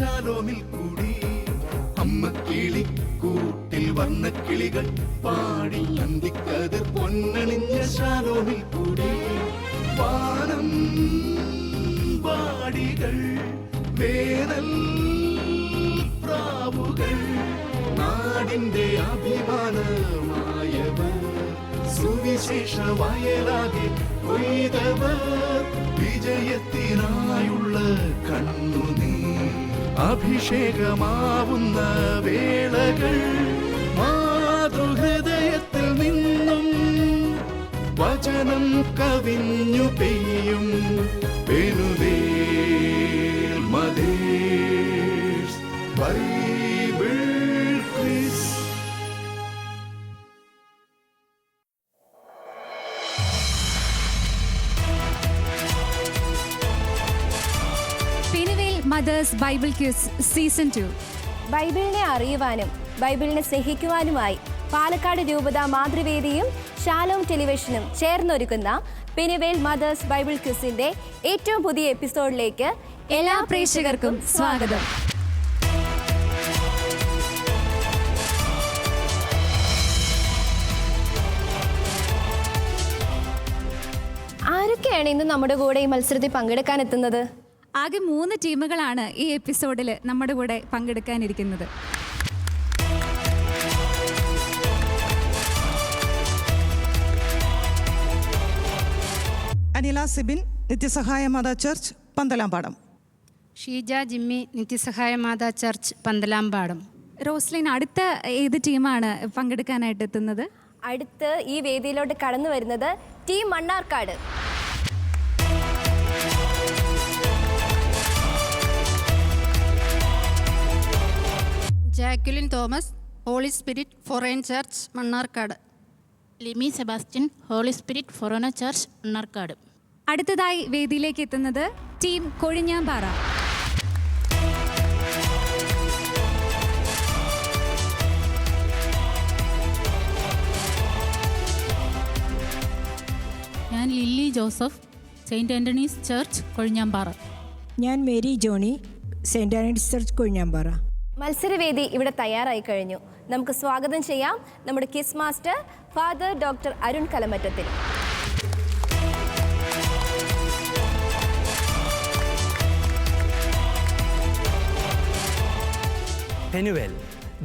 ശാലോമിൽ കൂടി. അമ്മ കിളിക്കൂട്ടിൽ വന്ന കിളികൾ പാടി അന്തിക്കതിർ പൊന്നണിഞ്ഞ ശാലോമിൽ കൂടി. വാനം വാടികൾ വേനൽ പ്രാവുകൾ നാടിന്റെ അഭിമാനമായവർ സുവിശേഷ വയലാകെ കൊയ്തവർ വിജയത്തിനായുള്ള കണ്ണുനീർ അഭിഷേകമാവുന്ന വേളകൾ മാതൃഹൃദയത്തിൽ നിന്നും വചനം കവിഞ്ഞു പെയ്യും Penuel mothers Bible quiz. Penuel mothers Bible quiz season 2. ബൈബിളിനെ അറിയുവാനും ബൈബിളിനെ സ്നേഹിക്കുവാനുമായി പാലക്കാട് രൂപത മാതൃവേദിയും ഷാലോം ടെലിവിഷനും ചേർന്നൊരുക്കുന്ന പെനുവേൽ മദേഴ്സ് ബൈബിൾ ക്വിസിന്റെ ഏറ്റവും പുതിയ എപ്പിസോഡിലേക്ക് എല്ലാ പ്രേക്ഷകർക്കും സ്വാഗതം. ആരൊക്കെയാണ് ഇന്ന് നമ്മുടെ കൂടെ ഈ മത്സരത്തിൽ പങ്കെടുക്കാൻ എത്തുന്നത്? ആകെ 3 ടീമുകളാണ് ഈ എപ്പിസോഡിൽ നമ്മുടെ കൂടെ പങ്കെടുക്കാനിരിക്കുന്നത്. അനില സിബിൻ, നിത്യസഹായ മാതാ ചർച്ച്, പന്തലാംപാടം. ഷീജ ജിമ്മി, നിത്യസഹായ മാതാ ചർച്ച്, പന്തലാംപാടം. റോസ്ലിൻ, അടുത്ത ഏത് ടീമാണ് പങ്കെടുക്കാനായിട്ട് എത്തുന്നത്? അടുത്ത് ഈ വേദിയിലോട്ട് കടന്നു വരുന്നത് team Mannarkkad. Jacqueline Thomas, Holy Spirit forane church, Mannarkkad. Limi Sebastian, Holy Spirit forane church, Mannarkkad. അടുത്തതായി വേദിയിലേക്ക് എത്തുന്നത് ടീം കൊഴിഞ്ഞാമ്പാറ. ഞാൻ Lily Joseph, Saint Antony's church, Kozhinjampara. ഞാൻ Mary Johny, Saint Antony's church, Kozhinjampara. മത്സരവേദി ഇവിടെ തയ്യാറായി കഴിഞ്ഞു. നമുക്ക് സ്വാഗതം ചെയ്യാം നമ്മുടെ quiz master father doctor Arun Kalamattathil. Penuel,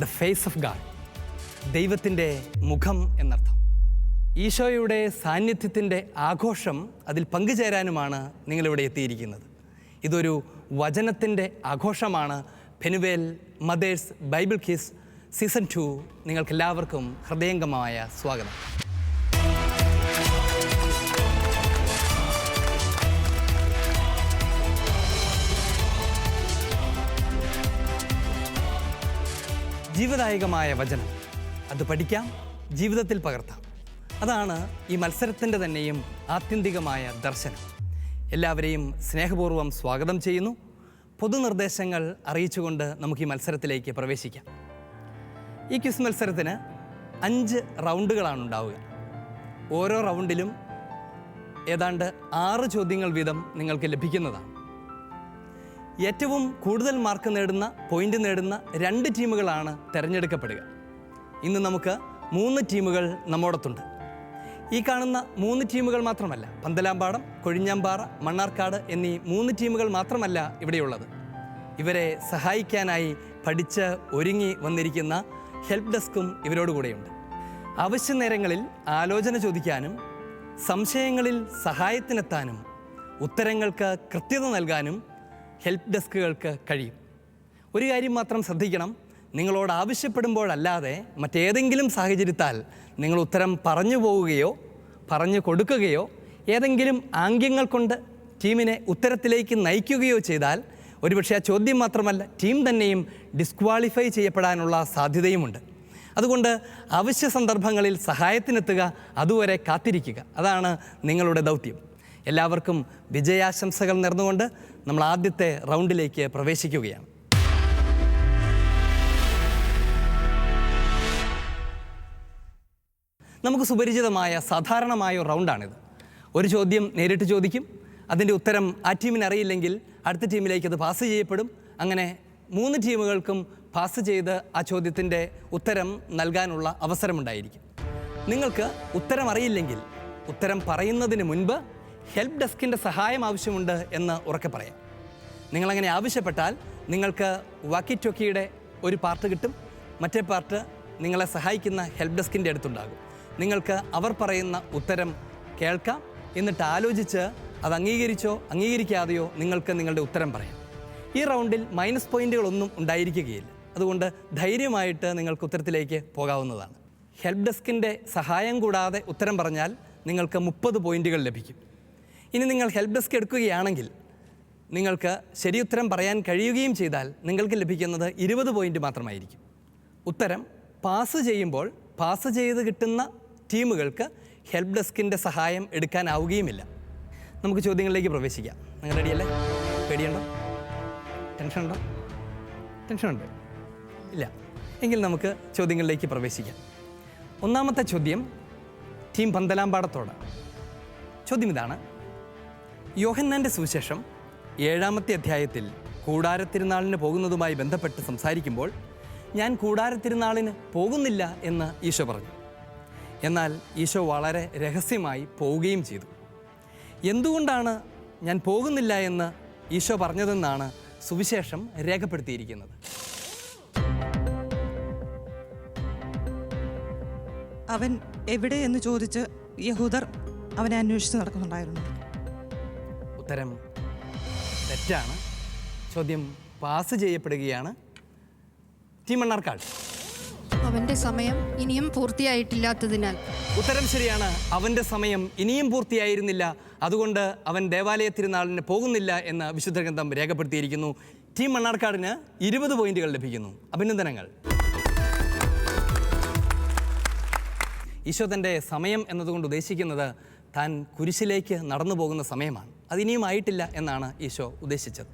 the face of God, ദൈവത്തിൻ്റെ മുഖം എന്നർത്ഥം. ഈശോയുടെ സാന്നിധ്യത്തിൻ്റെ ആഘോഷം, അതിൽ പങ്കുചേരാനുമാണ് നിങ്ങളിവിടെ എത്തിയിരിക്കുന്നത്. ഇതൊരു വചനത്തിൻ്റെ ആഘോഷമാണ്. Penuel mothers Bible quiz season 2 നിങ്ങൾക്കെല്ലാവർക്കും ഹൃദയംഗമമായ സ്വാഗതം. ജീവദായകമായ വചനം, അത് പഠിക്കാം, ജീവിതത്തിൽ പകർത്താം. അതാണ് ഈ മത്സരത്തിൻ്റെ തന്നെയും ആത്യന്തികമായ ദർശനം. എല്ലാവരെയും സ്നേഹപൂർവ്വം സ്വാഗതം ചെയ്യുന്നു. പൊതുനിർദ്ദേശങ്ങൾ അറിയിച്ചുകൊണ്ട് നമുക്ക് ഈ മത്സരത്തിലേക്ക് പ്രവേശിക്കാം. ഈ ക്വിസ് മത്സരത്തിന് 5 റൗണ്ടുകളാണ് ഉണ്ടാവുക. ഓരോ റൗണ്ടിലും ഏതാണ്ട് 6 ചോദ്യങ്ങൾ വീതം നിങ്ങൾക്ക് ലഭിക്കുന്നതാണ്. ഏറ്റവും കൂടുതൽ മാർക്ക് നേടുന്ന, പോയിന്റ് നേടുന്ന 2 ടീമുകളാണ് തിരഞ്ഞെടുക്കപ്പെടുക. ഇന്ന് നമുക്ക് 3 ടീമുകൾ നമ്മോടൊത്തുണ്ട്. ഈ കാണുന്ന 3 ടീമുകൾ മാത്രമല്ല, പന്തലാംപാടം, കൊഴിഞ്ഞാമ്പാറ, മണ്ണാർക്കാട് എന്നീ 3 ടീമുകൾ മാത്രമല്ല ഇവിടെയുള്ളത്. ഇവരെ സഹായിക്കാനായി പഠിച്ച് ഒരുങ്ങി വന്നിരിക്കുന്ന ഹെൽപ്പ് ഡെസ്കും ഇവരോട് കൂടെയുണ്ട്. ആവശ്യ നേരങ്ങളിൽ ആലോചന ചോദിക്കാനും സംശയങ്ങളിൽ സഹായത്തിനെത്താനും ഉത്തരങ്ങൾക്ക് കൃത്യത നൽകാനും ഹെൽപ്പ് ഡെസ്കുകൾക്ക് കഴിയും. ഒരു കാര്യം മാത്രം ശ്രദ്ധിക്കണം, നിങ്ങളോട് ആവശ്യപ്പെടുമ്പോഴല്ലാതെ മറ്റേതെങ്കിലും സാഹചര്യത്താൽ നിങ്ങൾ ഉത്തരം പറഞ്ഞു പോവുകയോ പറഞ്ഞു കൊടുക്കുകയോ ഏതെങ്കിലും ആംഗ്യങ്ങൾ കൊണ്ട് ടീമിനെ ഉത്തരത്തിലേക്ക് നയിക്കുകയോ ചെയ്താൽ ഒരുപക്ഷെ ആ ചോദ്യം മാത്രമല്ല, ടീം തന്നെയും ഡിസ്ക്വാളിഫൈ ചെയ്യപ്പെടാനുള്ള സാധ്യതയുമുണ്ട്. അതുകൊണ്ട് അവശ്യ സന്ദർഭങ്ങളിൽ സഹായത്തിനെത്തുക, അതുവരെ കാത്തിരിക്കുക. അതാണ് നിങ്ങളുടെ ദൗത്യം. എല്ലാവർക്കും വിജയാശംസകൾ നേർന്നുകൊണ്ട് നമ്മൾ ആദ്യത്തെ റൗണ്ടിലേക്ക് പ്രവേശിക്കുകയാണ്. നമുക്ക് സുപരിചിതമായ സാധാരണമായ റൗണ്ടാണിത്. ഒരു ചോദ്യം നേരിട്ട് ചോദിക്കും, അതിൻ്റെ ഉത്തരം ആ ടീമിന് അറിയില്ലെങ്കിൽ അടുത്ത ടീമിലേക്ക് അത് പാസ് ചെയ്യപ്പെടും. അങ്ങനെ 3 ടീമുകൾക്കും പാസ് ചെയ്ത് ആ ചോദ്യത്തിൻ്റെ ഉത്തരം നൽകാനുള്ള അവസരമുണ്ടായിരിക്കും. നിങ്ങൾക്ക് ഉത്തരം അറിയില്ലെങ്കിൽ ഉത്തരം പറയുന്നതിന് മുൻപ് ഹെൽപ്പ് ഡെസ്കിൻ്റെ സഹായം ആവശ്യമുണ്ട് എന്ന് ഉറക്കെ പറയാം. നിങ്ങളങ്ങനെ ആവശ്യപ്പെട്ടാൽ നിങ്ങൾക്ക് വാക്കി ടോക്കിയുടെ ഒരു പാർട്ട് കിട്ടും. മറ്റേ പാർട്ട് നിങ്ങളെ സഹായിക്കുന്ന ഹെൽപ്പ് ഡെസ്കിൻ്റെ അടുത്തുണ്ടാകും. നിങ്ങൾക്ക് അവർ പറയുന്ന ഉത്തരം കേൾക്കാം. എന്നിട്ട് ആലോചിച്ച് അത് അംഗീകരിച്ചോ അംഗീകരിക്കാതെയോ നിങ്ങൾക്ക് നിങ്ങളുടെ ഉത്തരം പറയാം. ഈ റൗണ്ടിൽ മൈനസ് പോയിൻറ്റുകളൊന്നും ഉണ്ടായിരിക്കുകയില്ല. അതുകൊണ്ട് ധൈര്യമായിട്ട് നിങ്ങൾക്ക് ഉത്തരത്തിലേക്ക് പോകാവുന്നതാണ്. ഹെൽപ്പ് ഡെസ്കിൻ്റെ സഹായം കൂടാതെ ഉത്തരം പറഞ്ഞാൽ നിങ്ങൾക്ക് 30 പോയിൻറ്റുകൾ ലഭിക്കും. ഇനി നിങ്ങൾ ഹെൽപ്പ് ഡെസ്ക് എടുക്കുകയാണെങ്കിൽ നിങ്ങൾക്ക് ശരിയുത്തരം പറയാൻ കഴിയുകയും ചെയ്താൽ നിങ്ങൾക്ക് ലഭിക്കുന്നത് 20 പോയിൻറ്റ് മാത്രമായിരിക്കും. ഉത്തരം പാസ് ചെയ്യുമ്പോൾ പാസ് ചെയ്ത് കിട്ടുന്ന ടീമുകൾക്ക് ഹെൽപ്പ് ഡെസ്കിൻ്റെ സഹായം എടുക്കാനാവുകയുമില്ല. നമുക്ക് ചോദ്യങ്ങളിലേക്ക് പ്രവേശിക്കാം. നിങ്ങൾ റെഡിയല്ലേ? പേടിയുണ്ടോ? ടെൻഷനുണ്ടോ? ടെൻഷനുണ്ട്? ഇല്ല. എങ്കിൽ നമുക്ക് ചോദ്യങ്ങളിലേക്ക് പ്രവേശിക്കാം. ഒന്നാമത്തെ ചോദ്യം ടീം പന്തലാംപാടത്തോട്. ചോദ്യം ഇതാണ്: യോഹന്നാൻ്റെ സുവിശേഷം 7-ാമത്തെ അധ്യായത്തിൽ കൂടാരത്തിരുനാളിന് പോകുന്നതുമായി ബന്ധപ്പെട്ട് സംസാരിക്കുമ്പോൾ ഞാൻ കൂടാരത്തിരുനാളിന് പോകുന്നില്ല എന്ന് ഈശോ പറഞ്ഞു. എന്നാൽ ഈശോ വളരെ രഹസ്യമായി പോവുകയും ചെയ്തു. എന്തുകൊണ്ടാണ് ഞാൻ പോകുന്നില്ല എന്ന് ഈശോ പറഞ്ഞതെന്നാണ് സുവിശേഷം രേഖപ്പെടുത്തിയിരിക്കുന്നത്? അവൻ എവിടെ എന്ന് ചോദിച്ച് യഹൂദർ അവനെ അന്വേഷിച്ച് നടക്കുന്നുണ്ടായിരുന്നു. ഉത്തരം തെറ്റാണ്. ചോദ്യം പാസ് ചെയ്യപ്പെടുകയാണ്. ടീം മണ്ണാർക്കാട്. അവൻ്റെ സമയം ഇനിയും പൂർത്തിയായിട്ടില്ലാത്തതിനാൽ. ഉത്തരം ശരിയാണ്. അവൻ്റെ സമയം ഇനിയും പൂർത്തിയായിരുന്നില്ല, അതുകൊണ്ട് അവൻ ദേവാലയ തിരുനാളിന് പോകുന്നില്ല എന്ന് വിശുദ്ധ ഗ്രന്ഥം രേഖപ്പെടുത്തിയിരിക്കുന്നു. ടീം മണ്ണാർക്കാടിന് 20 പോയിന്റുകൾ ലഭിക്കുന്നു. അഭിനന്ദനങ്ങൾ. ഈശോ തൻ്റെ സമയം എന്നതുകൊണ്ട് ഉദ്ദേശിക്കുന്നത് താൻ കുരിശിലേക്ക് നടന്നു പോകുന്ന സമയമാണ്. അതിനിയും ആയിട്ടില്ല എന്നാണ് ഈശോ ഉദ്ദേശിച്ചത്.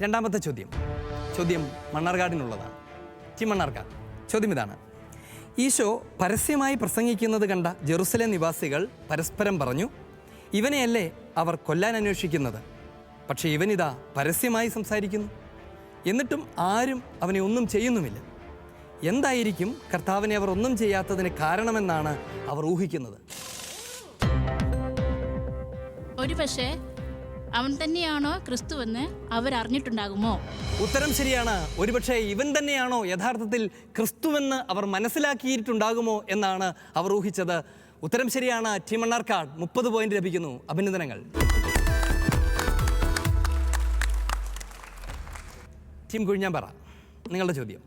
രണ്ടാമത്തെ ചോദ്യം മണ്ണാർക്കാടിനുള്ളതാണ്. ടീം മണ്ണാർക്കാട്. ചോദ്യം ഇതാണ്: ഈശോ പരസ്യമായി പ്രസംഗിക്കുന്നത് കണ്ട ജെറുസലേം നിവാസികൾ പരസ്പരം പറഞ്ഞു, ഇവനെയല്ലേ അവർ കൊല്ലാൻ അന്വേഷിക്കുന്നത്? പക്ഷേ ഇവനിതാ പരസ്യമായി സംസാരിക്കുന്നു. എന്നിട്ടും ആരും അവനെ ഒന്നും ചെയ്യുന്നുമില്ല. എന്തായിരിക്കും കർത്താവിനെ അവർ ഒന്നും ചെയ്യാത്തതിന് കാരണമെന്നാണ് അവർ ഊഹിക്കുന്നത്? ഒരുപക്ഷെ അവൻ തന്നെയാണോ ക്രിസ്തുവെന്ന് അവരറിഞ്ഞിട്ടുണ്ടാകുമോ? ഉത്തരം ശരിയാണ്. ഒരുപക്ഷെ ഇവൻ തന്നെയാണോ യഥാർത്ഥത്തിൽ ക്രിസ്തുവെന്ന് അവർ മനസ്സിലാക്കിയിട്ടുണ്ടാകുമോ എന്നാണ് അവർ ഊഹിച്ചത്. ഉത്തരം ശരിയാണ്. ടീം മണ്ണാർക്കാട് 30 പോയിന്റ് ലഭിക്കുന്നു. അഭിനന്ദനങ്ങൾ. ടീം കൊഴിഞ്ഞാമ്പാറ, നിങ്ങളുടെ ചോദ്യം: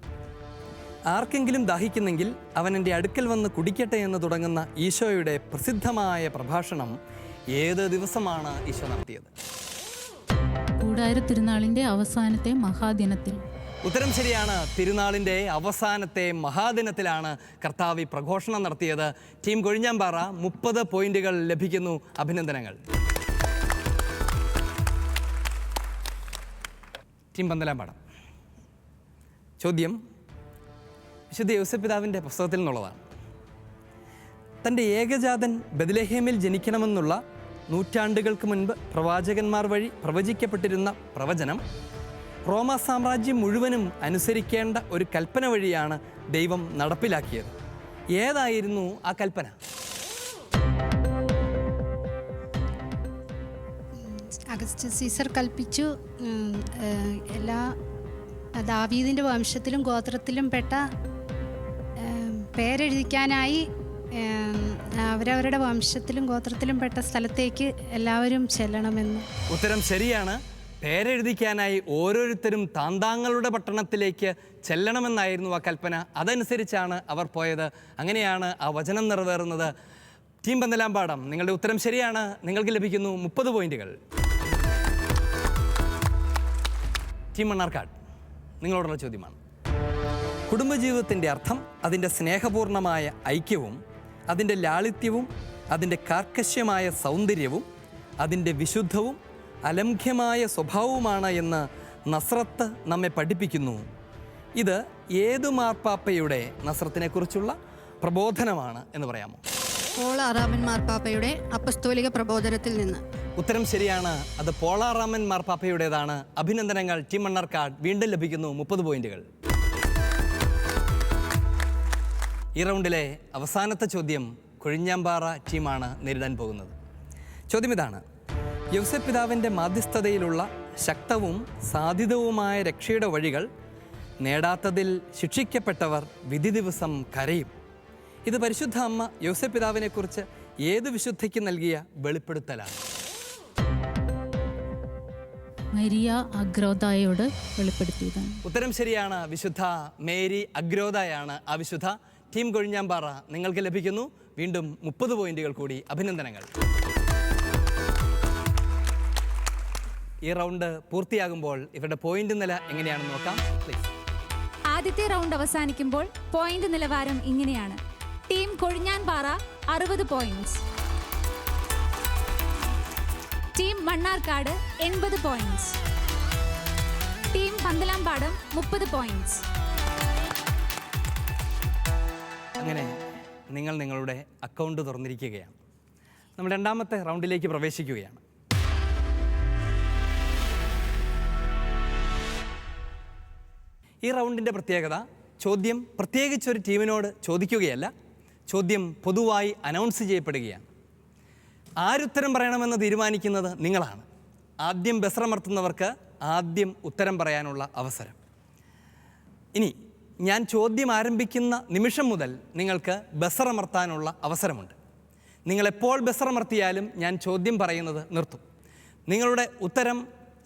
ആർക്കെങ്കിലും ദാഹിക്കുന്നെങ്കിൽ അവൻ എൻ്റെ അടുക്കൽ വന്ന് കുടിക്കട്ടെ എന്ന് തുടങ്ങുന്ന ഈശോയുടെ പ്രസിദ്ധമായ പ്രഭാഷണം ഏത് ദിവസമാണ് ഈശോ നടത്തിയത്? കൂടാര തിരുനാളിൻ്റെ അവസാനത്തെ മഹാദിനത്തിൽ. ഉത്തരം ശരിയാണ്. തിരുനാളിൻ്റെ അവസാനത്തെ മഹാദിനത്തിലാണ് കർത്താവ് ഈ പ്രഘോഷണം നടത്തിയത്. ടീം കൊഴിഞ്ഞാമ്പാറ 30 പോയിന്റുകൾ ലഭിക്കുന്നു. അഭിനന്ദനങ്ങൾ. ടീം പന്തലാംപാടം. ചോദ്യം വിശുദ്ധ യോസേപ്പിതാവിൻ്റെ പുസ്തകത്തിൽ നിന്നുള്ളതാണ്. തൻ്റെ ഏകജാതൻ ബെത്ലഹേമിൽ ജനിക്കണമെന്നുള്ള നൂറ്റാണ്ടുകൾക്ക് മുൻപ് പ്രവാചകന്മാർ വഴി പ്രവചിക്കപ്പെട്ടിരുന്ന പ്രവചനം റോമാ സാമ്രാജ്യം മുഴുവനും അനുസരിക്കേണ്ട ഒരു കൽപ്പന വഴിയാണ് ദൈവം നടപ്പിലാക്കിയത്. ഏതായിരുന്നു ആ കൽപ്പന? അഗസ്റ്റസ് സീസർ കൽപ്പിച്ചു എല്ലാ ദാവീദിൻ്റെ വംശത്തിലും ഗോത്രത്തിലും പെട്ട പേരെഴുതിക്കാനായി അവരവരുടെ വംശത്തിലും ഗോത്രത്തിലും പെട്ട സ്ഥലത്തേക്ക് എല്ലാവരും ചെല്ലണമെന്ന്. ഉത്തരം ശരിയാണ്. പേരെഴുതിക്കാനായി ഓരോരുത്തരും താന്താങ്ങളുടെ പട്ടണത്തിലേക്ക് ചെല്ലണമെന്നായിരുന്നു ആ കൽപ്പന. അതനുസരിച്ചാണ് അവർ പോയത്. അങ്ങനെയാണ് ആ വചനം നിറവേറുന്നത്. ടീം പന്തലാംപാടം, നിങ്ങളുടെ ഉത്തരം ശരിയാണ്. നിങ്ങൾക്ക് ലഭിക്കുന്നു 30 പോയിന്റുകൾ. ടീം മണ്ണാർക്കാട്, നിങ്ങളോടുള്ള ചോദ്യമാണ്: കുടുംബജീവിതത്തിൻ്റെ അർത്ഥം അതിൻ്റെ സ്നേഹപൂർണമായ ഐക്യവും അതിൻ്റെ ലാളിത്യവും അതിൻ്റെ കാർക്കശ്യമായ സൗന്ദര്യവും അതിൻ്റെ വിശുദ്ധവും അലംഘ്യമായ സ്വഭാവവുമാണ് എന്ന് നസ്രത്ത് നമ്മെ പഠിപ്പിക്കുന്നു. ഇത് ഏതു മാർപ്പാപ്പയുടെ നസ്രത്തിനെക്കുറിച്ചുള്ള പ്രബോധനമാണ് എന്ന് പറയാമോ? പോൾ ആറാമൻ മാർപ്പാപ്പയുടെ അപ്പസ്തോലിക പ്രബോധനത്തിൽ നിന്ന്. ഉത്തരം ശരിയാണ്. അത് പോളാറാമൻ മാർപ്പാപ്പയുടേതാണ്. അഭിനന്ദനങ്ങൾ. ടീം മണ്ണാർക്കാട് വീണ്ടും ലഭിക്കുന്നു 30 പോയിന്റുകൾ. ഈ റൗണ്ടിലെ അവസാനത്തെ ചോദ്യം കൊഴിഞ്ഞാമ്പാറ ടീമാണ് നേരിടാൻ പോകുന്നത്. ചോദ്യം ഇതാണ്: യൗസേപ്പ് പിതാവിൻ്റെ മാധ്യസ്ഥതയിലുള്ള ശക്തവും സാധ്യതവുമായ രക്ഷയുടെ വഴികൾ നേടാത്തതിൽ ശിക്ഷിക്കപ്പെട്ടവർ വിധി ദിവസം കരയും. ഇത് പരിശുദ്ധ അമ്മ യൗസേപ്പ് പിതാവിനെക്കുറിച്ച് ഏത് വിശുദ്ധയ്ക്ക് നൽകിയ വെളിപ്പെടുത്തലാണ്? മരിയ അഗ്രോദായോട് വെളിപ്പെടുത്തിയതാണ്. ഉത്തരം ശരിയാണ്. വിശുദ്ധ മേരി അഗ്രോദയാണ് ആ വിശുദ്ധ. ടീം കൊഴിഞ്ഞാമ്പാറ നിങ്ങൾക്ക് ലഭിക്കുന്നു വീണ്ടും 30 പോയിന്റുകൾ കൂടി. അഭിനന്ദനങ്ങൾ. ഈ റൗണ്ട് പൂർത്തിയാകുമ്പോൾ ഇവരുടെ പോയിന്റ് നില എങ്ങനെയാണെന്ന് നോക്കാം. പ്ലീസ്. ആദ്യത്തെ റൗണ്ട് അവസാനിക്കുമ്പോൾ പോയിന്റ് നിലവാരം ഇങ്ങനെയാണ്: team Kozhinjampara 60 points, team Mannarkkad 80 points, team Panthalampadam 30 points. അങ്ങനെ നിങ്ങൾ നിങ്ങളുടെ അക്കൗണ്ട് തുറന്നിരിക്കുകയാണ്. നമ്മൾ രണ്ടാമത്തെ റൗണ്ടിലേക്ക് പ്രവേശിക്കുകയാണ്. ഈ റൗണ്ടിൻ്റെ പ്രത്യേകത, ചോദ്യം പ്രത്യേകിച്ചൊരു ടീമിനോട് ചോദിക്കുകയല്ല, ചോദ്യം പൊതുവായി അനൗൺസ് ചെയ്യപ്പെടുകയാണ്. ആരുത്തരം പറയണമെന്ന് തീരുമാനിക്കുന്നത് നിങ്ങളാണ്. ആദ്യം ബസ്രമർത്തുന്നവർക്ക് ആദ്യം ഉത്തരം പറയാനുള്ള അവസരം. ഇനി ഞാൻ ചോദ്യം ആരംഭിക്കുന്ന നിമിഷം മുതൽ നിങ്ങൾക്ക് ബസ്സറമർത്താനുള്ള അവസരമുണ്ട്. നിങ്ങളെപ്പോൾ ബസ്സറമർത്തിയാലും ഞാൻ ചോദ്യം പറയുന്നത് നിർത്തും. നിങ്ങളുടെ ഉത്തരം